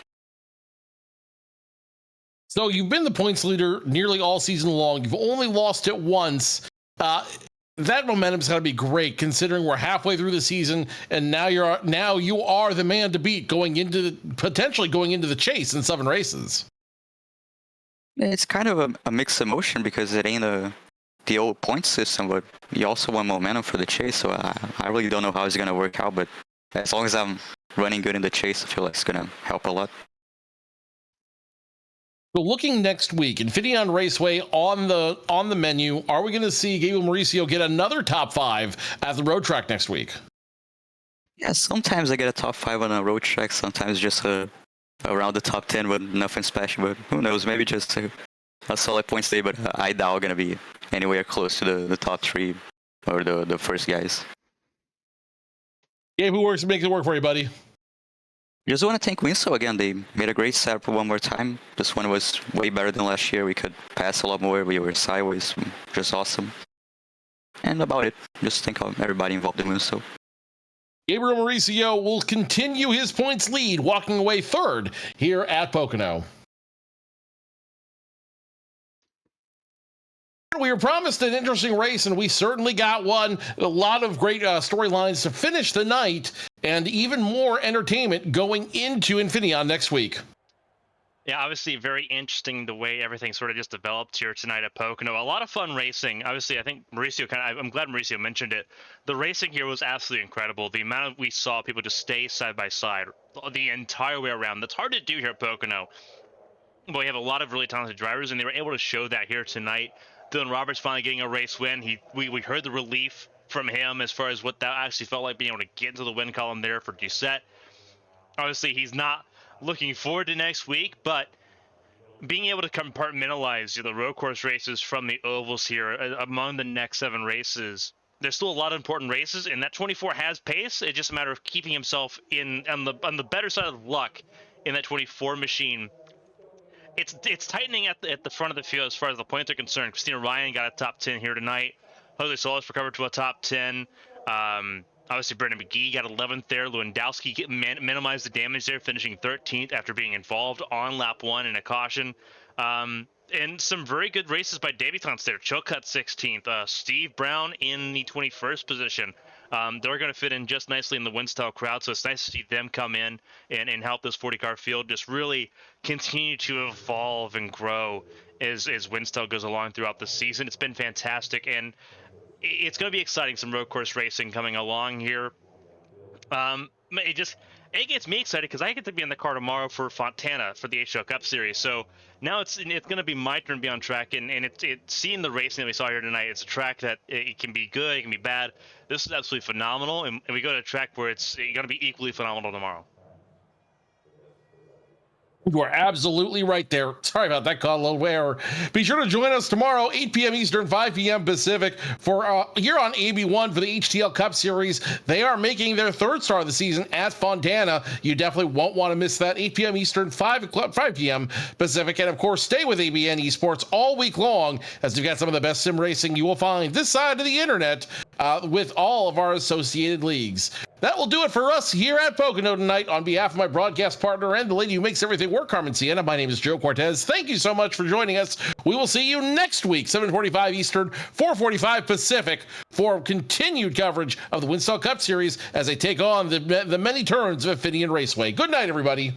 So you've been the points leader nearly all season long. You've only lost it once. That momentum's got to be great, considering we're halfway through the season, and now you are the man to beat, potentially going into the chase in 7 races. It's kind of a mixed emotion because it ain't the old point system, but you also want momentum for the chase. So I really don't know how it's gonna work out, but as long as I'm running good in the chase, I feel like it's gonna help a lot. So looking next week, Infineon Raceway on the menu, are we going to see Gabriel Mauricio get another top 5 at the road track next week? Yeah, sometimes I get a top 5 on a road track, sometimes just around the top 10, but nothing special. But who knows, maybe just a solid points day, but I doubt I'm going to be anywhere close to the top 3 or the first guys. Gabe, who works to make it work for you, buddy? Just want to thank Winstel again. They made a great setup one more time. This one was way better than last year. We could pass a lot more. We were sideways. Just awesome. And about it, just thank everybody involved in Winstel. Gabriel Mauricio will continue his points lead, walking away 3rd here at Pocono. We were promised an interesting race, and we certainly got one. A lot of great storylines to finish the night, and even more entertainment going into Infineon next week. Yeah, obviously very interesting the way everything sort of just developed here tonight at Pocono. A lot of fun racing. Obviously, I think Mauricio I'm glad Mauricio mentioned it. The racing here was absolutely incredible. The amount of we saw people just stay side by side the entire way around. That's hard to do here at Pocono. But we have a lot of really talented drivers, and they were able to show that here tonight. Dylan Roberts finally getting a race win. We heard the relief from him as far as what that actually felt like, being able to get into the win column there for Doucette. Obviously, he's not looking forward to next week, but being able to compartmentalize the road course races from the ovals here among the next 7 races, there's still a lot of important races, and that 24 has pace. It's just a matter of keeping himself on the better side of luck in that 24 machine. It's tightening at the front of the field as far as the points are concerned. Christina Ryan got a top 10 here tonight. Jose Solis recovered to a top 10. Obviously, Brandon McGee got 11th there. Lewandowski minimized the damage there, finishing 13th after being involved on lap 1 in a caution. And some very good races by debutants there. Chilcutt 16th. Steve Brown in the 21st position. They're going to fit in just nicely in the Winstel crowd, so it's nice to see them come in and help this 40-car field just really continue to evolve and grow as Winstel goes along throughout the season. It's been fantastic, and it's going to be exciting, some road course racing coming along here. It gets me excited because I get to be in the car tomorrow for Fontana for the HO Cup Series. So now it's going to be my turn to be on track, and it's seeing the racing that we saw here tonight. It's a track that it can be good, it can be bad. This is absolutely phenomenal, and we go to a track where it's going to be equally phenomenal tomorrow. You are absolutely right there. Sorry about that, call a little error. Be sure to join us tomorrow, 8 p.m. Eastern, 5 p.m. Pacific, for here on AB1 for the HTL Cup Series. They are making their third start of the season at Fontana. You definitely won't want to miss that. 8 p.m. Eastern, 5 p.m. Pacific. And of course, stay with ABN Esports all week long, as we've got some of the best sim racing you will find this side of the internet with all of our associated leagues. That will do it for us here at Pocono tonight. On behalf of my broadcast partner and the lady who makes everything work, Carmen Sienna, my name is Joe Cortez. Thank you so much for joining us. We will see you next week, 7:45 Eastern, 4:45 Pacific, for continued coverage of the Winstel Cup Series as they take on the many turns of Infineon Raceway. Good night, everybody.